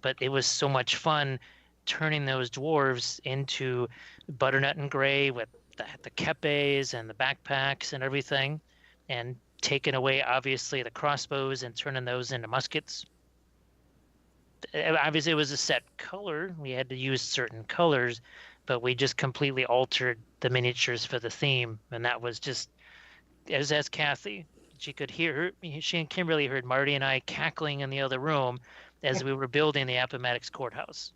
But it was so much fun turning those dwarves into butternut and gray with the kepes and the backpacks and everything, and taking away, obviously, the crossbows and turning those into muskets. Obviously, it was a set color. We had to use certain colors, but we just completely altered the miniatures for the theme, and that was just, as Cathy. She could hear she and Kimberly heard Marty and I cackling in the other room as we were building the Appomattox Courthouse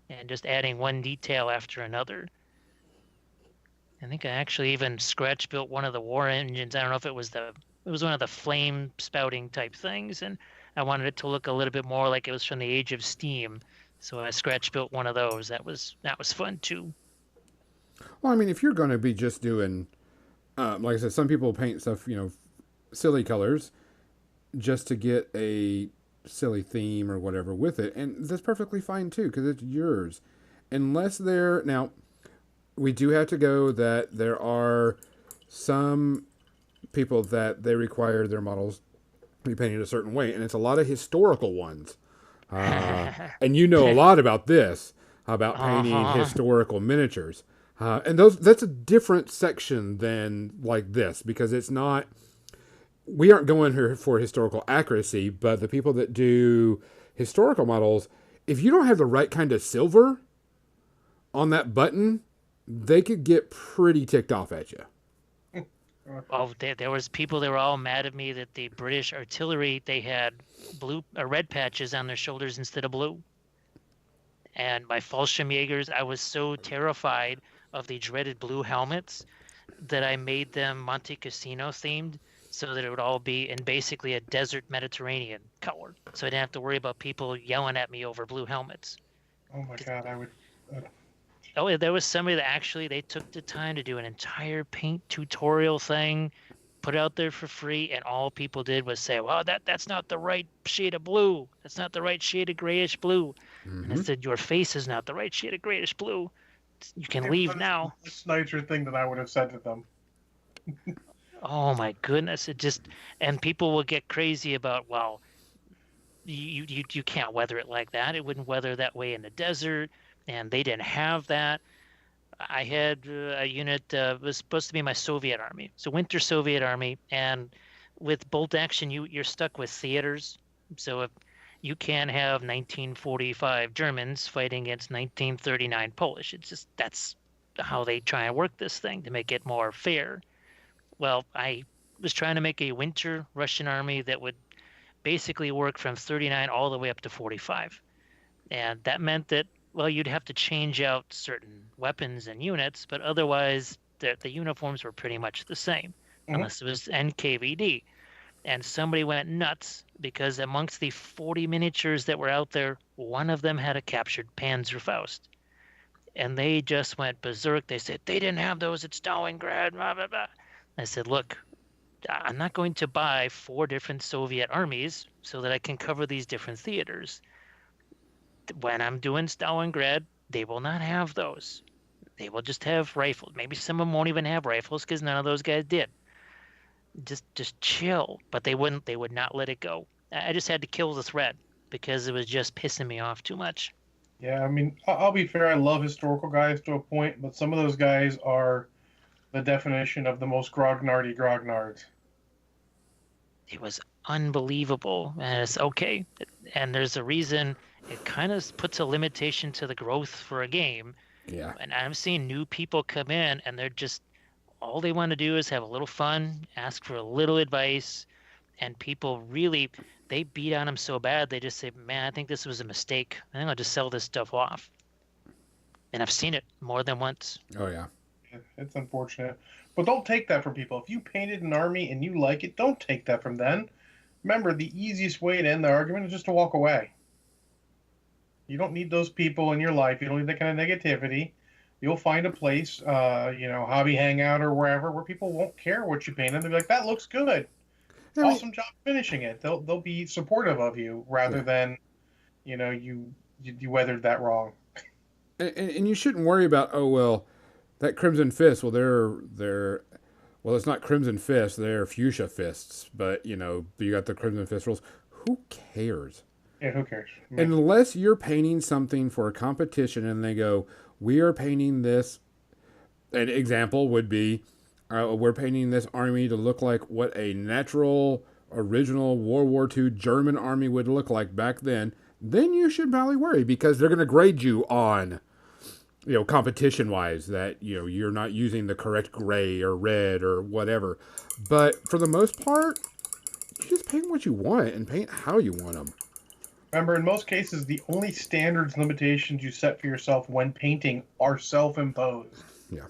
and just adding one detail after another. I think I actually even scratch built one of the war engines. I don't know if it was one of the flame spouting type things, and I wanted it to look a little bit more like it was from the age of steam. So I scratch built one of those. That was fun too. Well, I mean, if you're going to be just doing, like I said, some people paint stuff, silly colors just to get a silly theme or whatever with it, and that's perfectly fine too because it's yours. Unless now, we do have to go that there are some people that they require their models to be painted a certain way, and it's a lot of historical ones. And a lot about this, about painting historical miniatures. And that's a different section than like this, because it's not, we aren't going here for historical accuracy, but the people that do historical models, if you don't have the right kind of silver on that button, they could get pretty ticked off at you. Oh, there was people that were all mad at me that the British artillery, they had red patches on their shoulders instead of blue. And my Fallschirmjägers, I was so terrified of the dreaded blue helmets that I made them Monte Cassino themed, so that it would all be in basically a desert Mediterranean color. So I didn't have to worry about people yelling at me over blue helmets. Oh my God, I would... Oh, yeah, there was somebody that actually, they took the time to do an entire paint tutorial thing, put it out there for free, and all people did was say, well, that's not the right shade of blue. That's not the right shade of grayish blue. Mm-hmm. And I said, your face is not the right shade of grayish blue. You can leave now. That's the nicer thing that I would have said to them. Oh my goodness. And people will get crazy about, well, you can't weather it like that. It wouldn't weather that way in the desert. and they didn't have that. I had a unit was supposed to be my Soviet army, so Winter Soviet Army, and with bolt action, you're stuck with theaters. So if you can't have 1945 Germans fighting against 1939 Polish, it's just that's how they try and work this thing to make it more fair. Well, I was trying to make a Winter Russian army that would basically work from 39 all the way up to 45. And that meant that, well, you'd have to change out certain weapons and units, but otherwise the uniforms were pretty much the same, Mhm. unless it was NKVD. And somebody went nuts because amongst the 40 miniatures that were out there, one of them had a captured Panzerfaust. And they just went berserk. They said, they didn't have those at Stalingrad, blah, blah, blah. I said, look, I'm not going to buy 4 different Soviet armies so that I can cover these different theaters. When I'm doing Stalingrad, they will not have those. They will just have rifles. Maybe some of them won't even have rifles because none of those guys did. Just chill. But they wouldn't. They would not let it go. I just had to kill the thread because it was just pissing me off too much. Yeah, I mean, I'll be fair. I love historical guys to a point, but some of those guys are the definition of the most grognardy grognards. It was unbelievable, and it's okay. And there's a reason. It kind of puts a limitation to the growth for a game. Yeah. And I'm seeing new people come in, and they're just all they want to do is have a little fun, ask for a little advice, and people really they beat on them so bad they just say, "Man, I think this was a mistake. I think I'll just sell this stuff off." And I've seen it more than once. Oh yeah. It's unfortunate. But don't take that from people. If you painted an army and you like it, don't take that from them. Remember, the easiest way to end the argument is just to walk away. You don't need those people in your life. You don't need that kind of negativity. You'll find a place, Hobby Hangout or wherever, where people won't care what you painted. They'll be like, "That looks good. I mean, Awesome job finishing it." They'll be supportive of you rather Yeah. than, you weathered that wrong. and you shouldn't worry about, oh well, that Crimson Fist. Well, well, it's not Crimson Fist. They're Fuchsia Fists. But you got the Crimson Fist rules. Who cares? Yeah, who cares? Unless you're painting something for a competition, and they go, we are painting this. An example would be, we're painting this army to look like what a natural, original World War II German army would look like back then. Then you should probably worry because they're going to grade you on, competition wise that, you're not using the correct gray or red or whatever. But for the most part, you just paint what you want and paint how you want them. Remember, in most cases, the only standards limitations you set for yourself when painting are self-imposed. Yeah.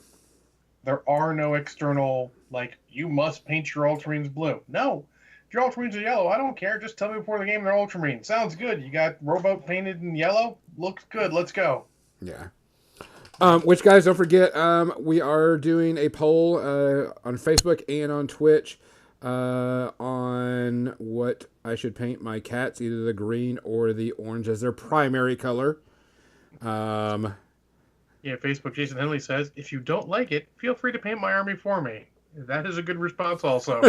There are no external, like, you must paint your Ultramarines blue. No. If your Ultramarines are yellow, I don't care. Just tell me before the game they're Ultramarines. Sounds good. You got Rowboat painted in yellow? Looks good. Let's go. Yeah. Which, guys, don't forget, we are doing a poll on Facebook and on Twitch on what I should paint my cats, either the green or the orange as their primary color. Yeah, Facebook Jason Henley says, if you don't like it, feel free to paint my army for me. That is a good response also.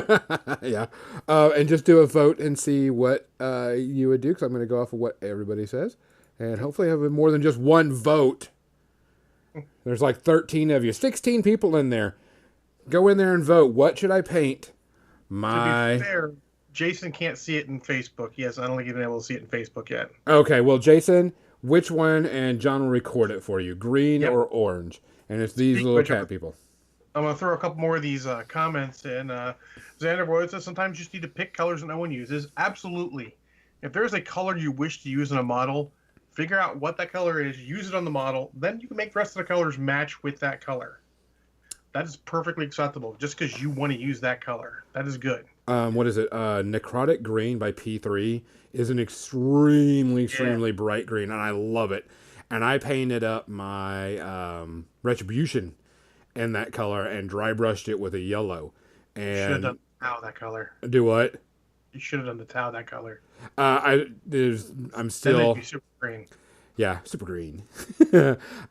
Yeah. And just do a vote and see what you would do, because I'm going to go off of what everybody says. And hopefully have more than just one vote. There's like 13 of you. 16 people in there. Go in there and vote. What should I paint? To be fair, Jason can't see it in Facebook. Yes, I don't think he's been able to see it in Facebook yet. Okay, well, Jason, which one? And John will record it for you. Green or orange? And it's these little cat people. I'm going to throw a couple more of these comments in. Xander Boyd says, sometimes you just need to pick colors that no one uses. Absolutely. If there's a color you wish to use in a model, figure out what that color is, use it on the model, then you can make the rest of the colors match with that color. That is perfectly acceptable, just because you want to use that color. That is good. What is it? Necrotic Green by P3 is an extremely bright green, and I love it. And I painted up my Retribution in that color and dry brushed it with a yellow. And you should have done the Tau that color. Do what? You should have done the Tau that color. I'm still. Then they'd be super green. Yeah, super green.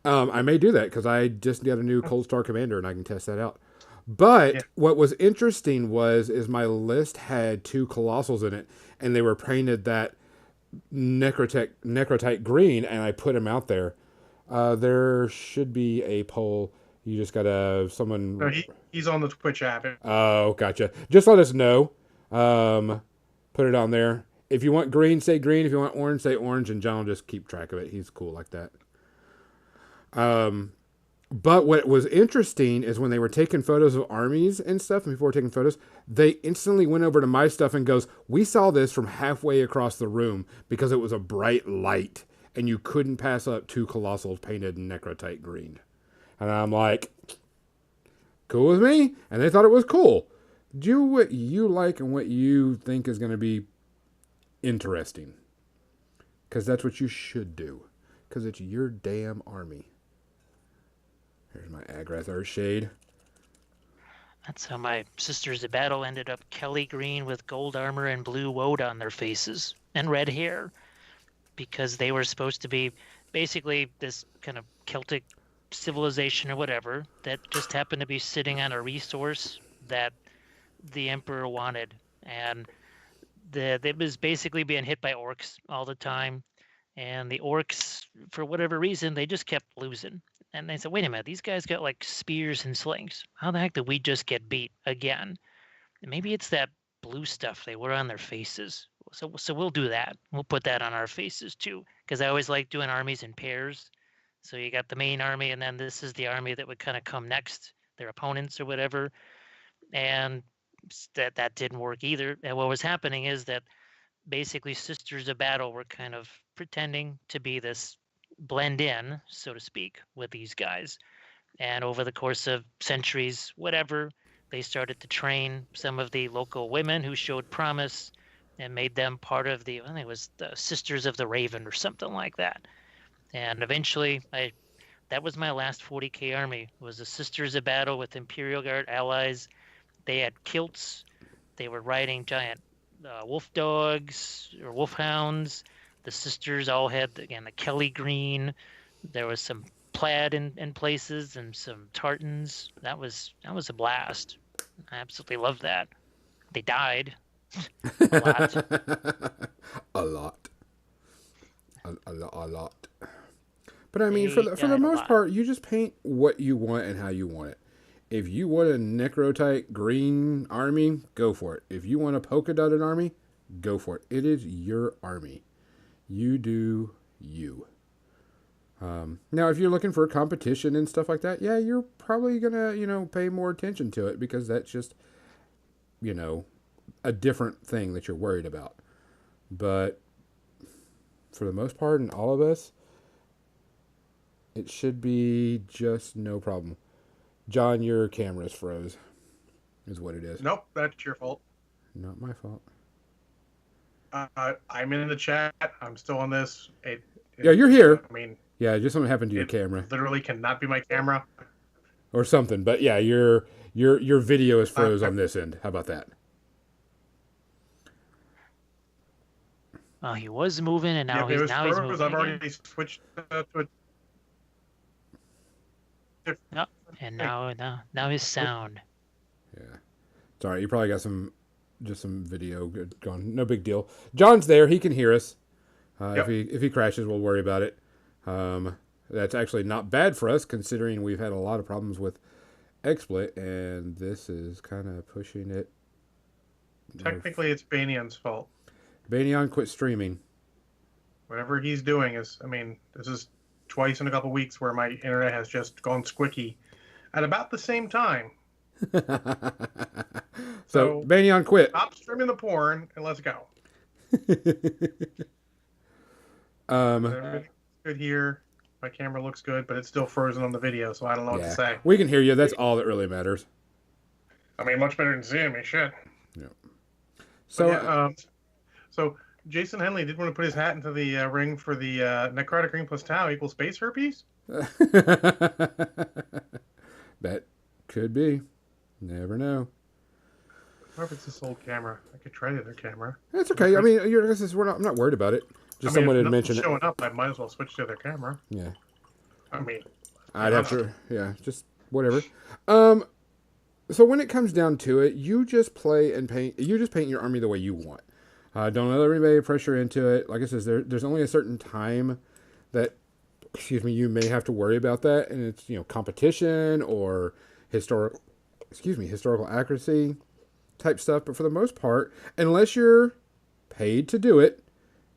I may do that because I just got a new Cold Star Commander and I can test that out. But what was interesting is my list had 2 Colossals in it, and they were painted that Necrotite green, and I put them out there. There should be a poll. You just gotta No, someone. he's on the Twitch app. Oh, gotcha. Just let us know. Put it on there. If you want green, say green. If you want orange, say orange. And John will just keep track of it. He's cool like that. But what was interesting is when they were taking photos of armies and stuff, and before taking photos, they instantly went over to my stuff and goes, "We saw this from halfway across the room because it was a bright light, and you couldn't pass up two colossals painted in necrotite green." And I'm like, cool with me? And they thought it was cool. Do what you like and what you think is going to be interesting. Because that's what you should do. Because it's your damn army. Here's my Agrath Earthshade. That's how my Sisters of Battle ended up Kelly green with gold armor and blue woad on their faces and red hair, because they were supposed to be basically this kind of Celtic civilization or whatever that just happened to be sitting on a resource that the Emperor wanted, and it was basically being hit by orcs all the time, and the orcs, for whatever reason, they just kept losing. And they said, wait a minute, these guys got like spears and slings. How the heck did we just get beat again? And maybe it's that blue stuff they wear on their faces. So we'll do that. We'll put that on our faces too, because I always like doing armies in pairs. So you got the main army, and then this is the army that would kind of come next, their opponents or whatever. And that didn't work either. And what was happening is that basically Sisters of Battle were kind of pretending to be this blend in, so to speak, with these guys. And over the course of centuries, whatever, they started to train some of the local women who showed promise and made them part of I think it was the Sisters of the Raven or something like that. And eventually, that was my last 40k army. It was the Sisters of Battle with Imperial Guard allies. They had kilts. They were riding giant wolf dogs or wolfhounds. The sisters all had, again, the Kelly green. There was some plaid in places and some tartans. That was a blast. I absolutely loved that. They died a lot. A lot. A lot. But I mean, They for the died a most lot. part, you just paint what you want and how you want it. If you want a necrotite green army, go for it. If you want a polka dotted army, go for it. It is your army. You do you. Now, if you're looking for competition and stuff like that, yeah, you're probably gonna, pay more attention to it because that's just, a different thing that you're worried about. But for the most part, and all of us, it should be just no problem. John, your camera's froze, is what it is. Nope, that's your fault. Not my fault. I'm in the chat. I'm still on this. Yeah, you're here. I mean, Yeah, just something happened to your camera literally cannot be my camera. or something. But yeah, your video is froze on this end. How about that? Well, he was moving, and now It was he's froze. moving I've again. already switched to a Yep. And now his sound. Yeah. It's all right. You probably got some video going. No big deal. John's there. He can hear us. Yep. If he crashes, we'll worry about it. That's actually not bad for us, considering we've had a lot of problems with XSplit, and this is kind of pushing it. Technically, it's Banyan's fault. Banyan quit streaming. Whatever he's doing is, this is twice in a couple weeks where my internet has just gone squicky at about the same time. So Banyan quit. Stop streaming the porn and let's go. Everything's good here. My camera looks good, but it's still frozen on the video, so I don't know what to say. We can hear you. That's all that really matters. Much better than seeing me. Shit. Yeah. So Jason Henley did want to put his hat into the ring for the necrotic ring plus tau equals space herpes. That could be. Never know. Or if it's this old camera, I could try the other camera. That's okay. I mean, I'm not worried about it. Just someone had mentioned it. Showing up, I might as well switch to the other camera. Yeah. I'd have to. Yeah, just whatever. So when it comes down to it, you just play and paint. You just paint your army the way you want. Don't let everybody pressure into it. Like I said, there's only a certain time that excuse me, you may have to worry about that, and it's competition or historical accuracy type stuff. But for the most part, unless you're paid to do it,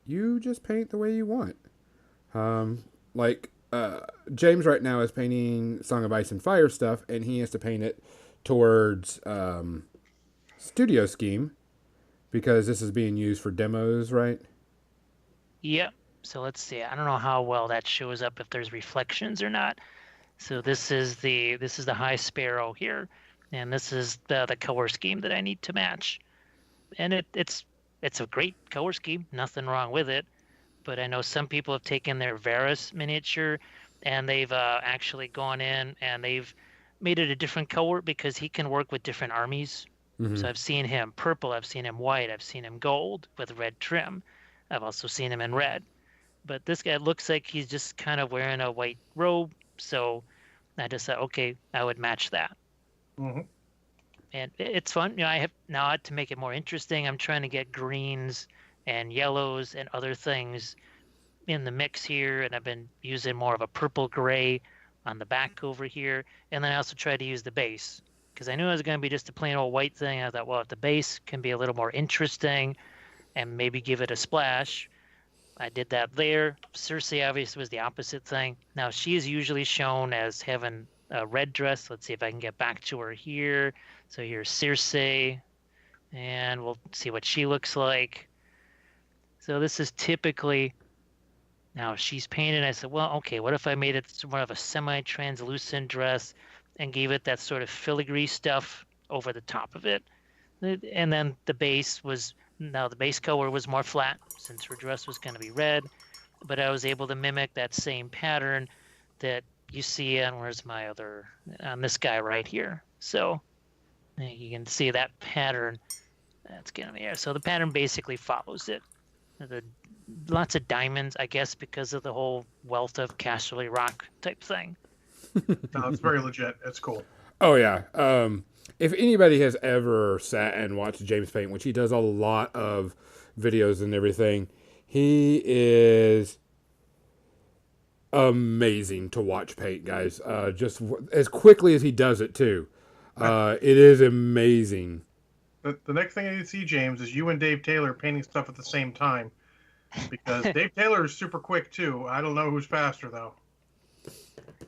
you just paint the way you want. Like James right now is painting Song of Ice and Fire stuff, and he has to paint it towards studio scheme because this is being used for demos, right? Yep. So let's see. I don't know how well that shows up if there's reflections or not. So this is the high sparrow here, and this is the color scheme that I need to match. And it's a great color scheme, nothing wrong with it. But I know some people have taken their Varus miniature and they've actually gone in and they've made it a different color because he can work with different armies. Mm-hmm. So I've seen him purple, I've seen him white, I've seen him gold with red trim. I've also seen him in red. But this guy looks like he's just kind of wearing a white robe. So I just thought, okay, I would match that. Mm-hmm. And it's fun. I have now to make it more interesting. I'm trying to get greens and yellows and other things in the mix here. And I've been using more of a purple gray on the back over here. And then I also tried to use the base because I knew it was going to be just a plain old white thing. I thought, well, if the base can be a little more interesting and maybe give it a splash, I did that there. Cersei obviously was the opposite thing. Now she's usually shown as having a red dress. Let's see if I can get back to her here. So here's Cersei, and we'll see what she looks like. So this is typically, now she's painted. I said, well, okay, what if I made it more of a semi-translucent dress and gave it that sort of filigree stuff over the top of it? And then the base color was more flat since her dress was going to be red, but I was able to mimic that same pattern that you see on, on this guy right here. So you can see that pattern. That's going to be there. So the pattern basically follows it. Lots of diamonds, I guess, because of the whole wealth of Casterly Rock type thing. No, it's very legit. It's cool. Oh yeah. If anybody has ever sat and watched James paint, which he does a lot of videos and everything, he is amazing to watch paint, guys. Just as quickly as he does it too. It is amazing. The next thing I need to see, James, is you and Dave Taylor painting stuff at the same time, because Dave Taylor is super quick too. I don't know who's faster though.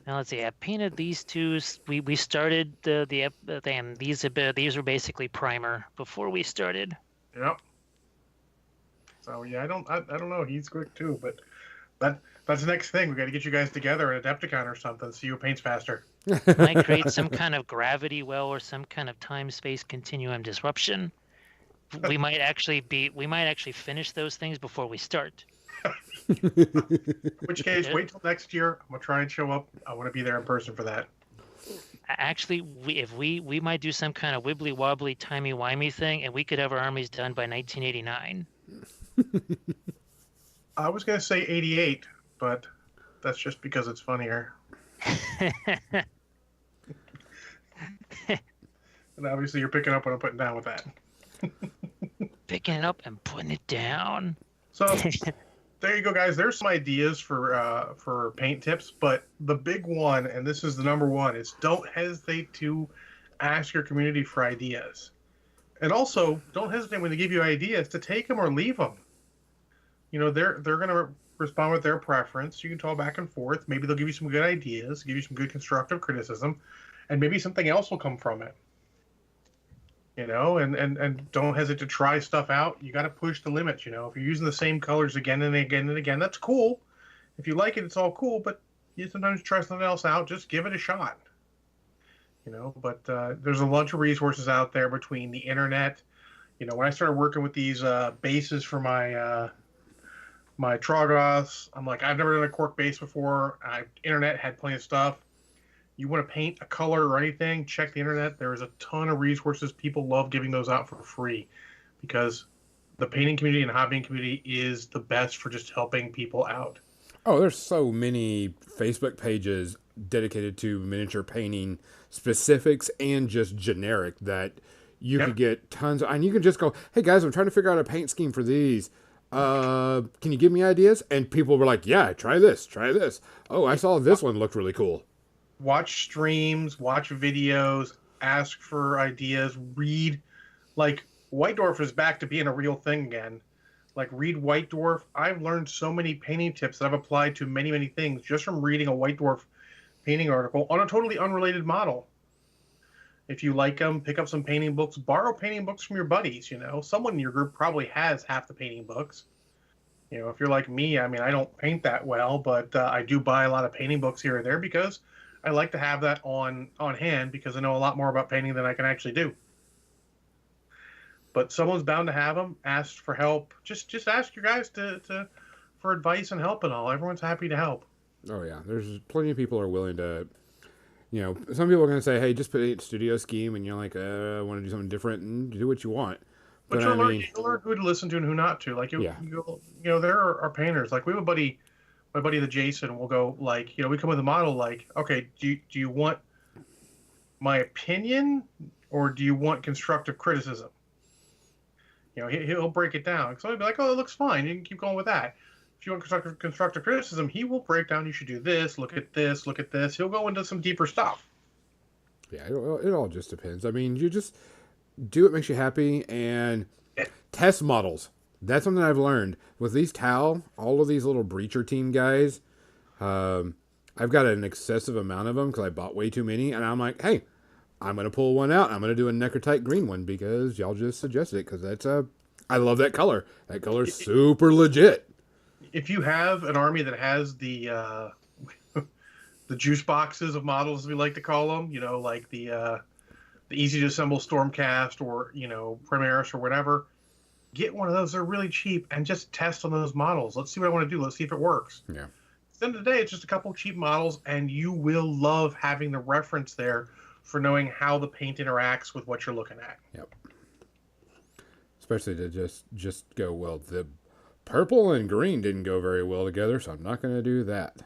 Now let's see. I painted these two. We started the thing. These were basically primer before we started. Yep. So yeah, I don't know. He's quick too, but that's the next thing. We got to get you guys together at Adepticon or something. See who paints faster. Might create some kind of gravity well or some kind of time-space continuum disruption. We might actually finish those things before we start. In which case, wait till next year. I'm gonna try and show up. I want to be there in person for that. Actually, we might do some kind of wibbly wobbly timey wimey thing, and we could have our armies done by 1989. I was gonna say 88, but that's just because it's funnier. And obviously, you're picking up what I'm putting down with that. Picking it up and putting it down. So there you go, guys. There's some ideas for paint tips, but the big one, and this is the number one, is don't hesitate to ask your community for ideas. And also, don't hesitate when they give you ideas to take them or leave them. They're going to respond with their preference. You can talk back and forth. Maybe they'll give you some good ideas, give you some good constructive criticism, and maybe something else will come from it. And don't hesitate to try stuff out. You got to push the limits. If you're using the same colors again and again and again, that's cool. If you like it, it's all cool. But you sometimes try something else out. Just give it a shot. But there's a bunch of resources out there between the internet. When I started working with these bases for my Trogoths, I'm like, I've never done a cork base before. Internet had plenty of stuff. You want to paint a color or anything, check the internet. There's a ton of resources. People love giving those out for free because the painting community and hobbying community is the best for just helping people out. Oh, there's so many Facebook pages dedicated to miniature painting specifics and just generic that you could get tons of, and you can just go, hey guys, I'm trying to figure out a paint scheme for these. can you give me ideas? And people were like, yeah, try this, try this. Oh, I saw this one looked really cool. Watch streams, watch videos, ask for ideas, read. Like, White Dwarf is back to being a real thing again. Like, read White Dwarf. I've learned so many painting tips that I've applied to many, many things just from reading a White Dwarf painting article on a totally unrelated model. If you like them, pick up some painting books, borrow painting books from your buddies. Someone in your group probably has half the painting books. If you're like me, I mean, I don't paint that well, but I do buy a lot of painting books here and there because I like to have that on hand because I know a lot more about painting than I can actually do. But someone's bound to have them. Ask for help. Just ask your guys for advice and help and all. Everyone's happy to help. Oh yeah, there's plenty of people who are willing to. Some people are going to say, "Hey, just put it in studio scheme," and you're like, "I want to do something different," and do what you want. But you'll learn who to listen to and who not to. Like there are painters. Like we have my buddy the Jason will go like, we come with a model like, okay, do you want my opinion or do you want constructive criticism? He'll break it down. So he'll be like, oh, it looks fine. You can keep going with that. If you want constructive criticism, he will break down. You should do this. Look at this. Look at this. He'll go into some deeper stuff. Yeah, it all just depends. I mean, you just do what makes you happy and test models. That's something I've learned with these all of these little breacher team guys. I've got an excessive amount of them because I bought way too many, and I'm like, hey, I'm gonna pull one out. I'm gonna do a Necrotite green one because y'all just suggested it because I love that color. That color's super legit. If you have an army that has the the juice boxes of models, as we like to call them, like the easy to assemble Stormcast or Primaris or whatever, get one of those. They're really cheap and just test on those models. Let's see what I want to do. Let's see if it works. Yeah. At the end of the day, it's just a couple cheap models, and you will love having the reference there for knowing how the paint interacts with what you're looking at. Yep. Especially to just go, well, the purple and green didn't go very well together, so I'm not going to do that.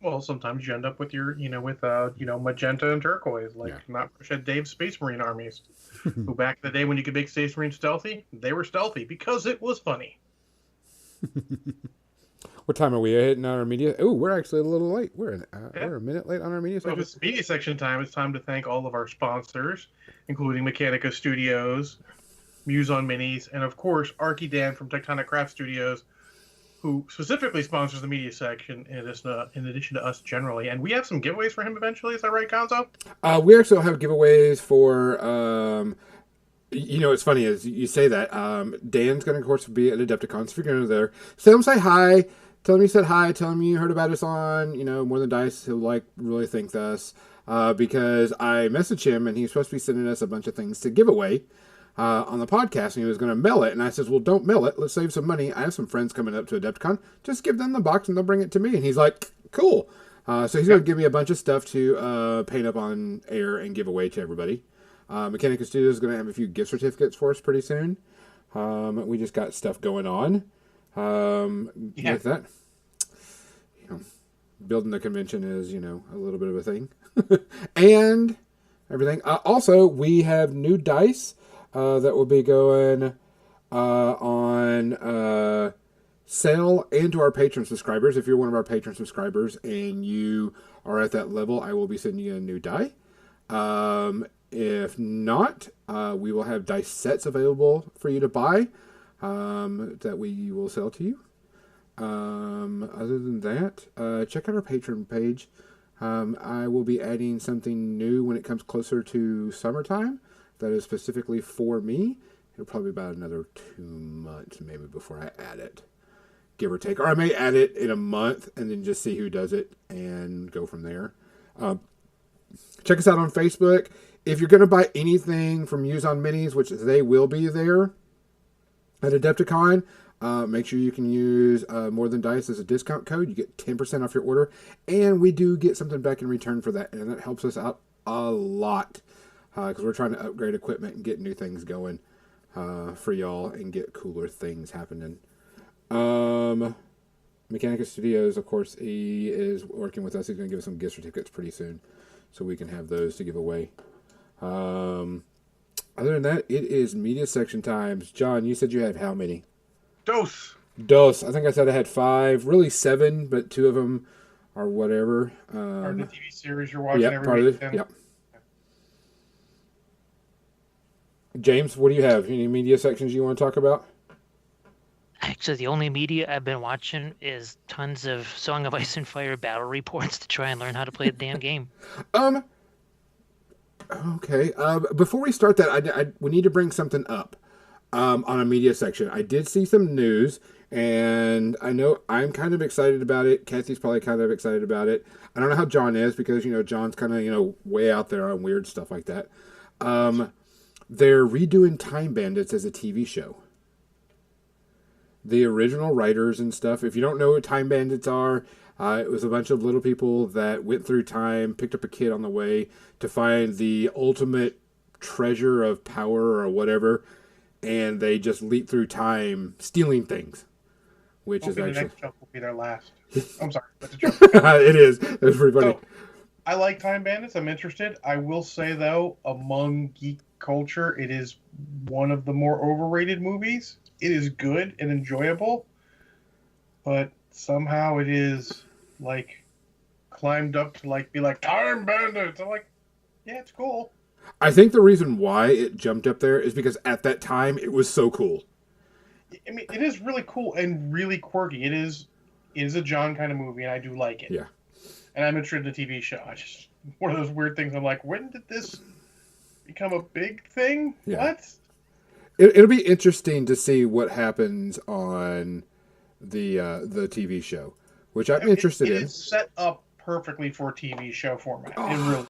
Well, sometimes you end up with your, magenta and turquoise, not Shed Dave's Space Marine armies, who back in the day when you could make Space Marine stealthy, they were stealthy because it was funny. What time are we hitting on our media? Oh, we're actually a little late. We're a minute late on our media section. So if it's media section time, it's time to thank all of our sponsors, including Mechanica Studios, Muse on Minis, and of course, Arky Dan from Tectonic Craft Studios, who specifically sponsors the media section in addition to us generally. And we have some giveaways for him eventually. Is that right, Gonzo? We actually have giveaways for... it's funny as you say that. Dan's going to, of course, be at Adepticon, so if you're going to there, tell him say hi. Tell him you said hi. Tell him you heard about us on, More Than Dice. He'll, really thank us. Because I messaged him, and he's supposed to be sending us a bunch of things to give away on the podcast, and he was going to mail it. And I said, well, don't mail it. Let's save some money. I have some friends coming up to Adepticon. Just give them the box, and they'll bring it to me. And he's like, cool. So he's going to give me a bunch of stuff to paint up on air and give away to everybody. Mechanica Studios is going to have a few gift certificates for us pretty soon. We just got stuff going on. With that, building the convention is, a little bit of a thing. And everything. Also, we have new dice that will be going on sale and to our patron subscribers. If you're one of our patron subscribers and you are at that level, I will be sending you a new die. If not, we will have dice sets available for you to buy that we will sell to you. Other than that, check out our Patreon page. I will be adding something new when it comes closer to summertime that is specifically for me. It'll probably be about another 2 months maybe before I add it, give or take. Or I may add it in a month and then just see who does it and go from there. Check us out on Facebook. If you're going to buy anything from Muse on Minis, which they will be there at Adepticon, make sure you can use More Than Dice as a discount code. You get 10% off your order. And we do get something back in return for that. And that helps us out a lot. Because we're trying to upgrade equipment and get new things going for y'all and get cooler things happening. Mechanica Studios, of course, he is working with us. He's going to give us some gift certificates pretty soon. So we can have those to give away. Other than that, it is media section times. John, you said you have how many? Dose. Dos. I think I said I had 5, really 7, but 2 of them are whatever. Or the TV series you're watching Yep, every part of week. it. Yep. James, what do you have? Any media sections you want to talk about? Actually, the only media I've been watching is tons of Song of Ice and Fire battle reports to try and learn how to play the damn game. Um. Okay. Before we start that, we need to bring something up. On a media section, I did see some news, and I know I'm kind of excited about it. Cathy's probably kind of excited about it. I don't know how John is because John's kind of way out there on weird stuff like that. They're redoing Time Bandits as a TV show. The original writers and stuff. If you don't know what Time Bandits are, it was a bunch of little people that went through time, picked up a kid on the way to find the ultimate treasure of power or whatever, and they just leap through time stealing things, which is Hoping the actually next jump will be their last. I'm sorry, that's a joke. it is. It's pretty funny. So, I like Time Bandits. I'm interested. I will say though, among geek culture, it is one of the more overrated movies. It is good and enjoyable, but somehow it is like climbed up to like be like Time Bandits. I'm like, yeah, it's cool. I think the reason why it jumped up there is because at that time it was so cool. I mean, it is really cool and really quirky. It is a John kind of movie, and I do like it. Yeah. And I'm interested in the TV show. I just one of those weird things. I'm like, when did this become a big thing? Yeah. What? It'll be interesting to see what happens on the TV show, which I'm interested It in. is set up perfectly for TV show format. Oh, It really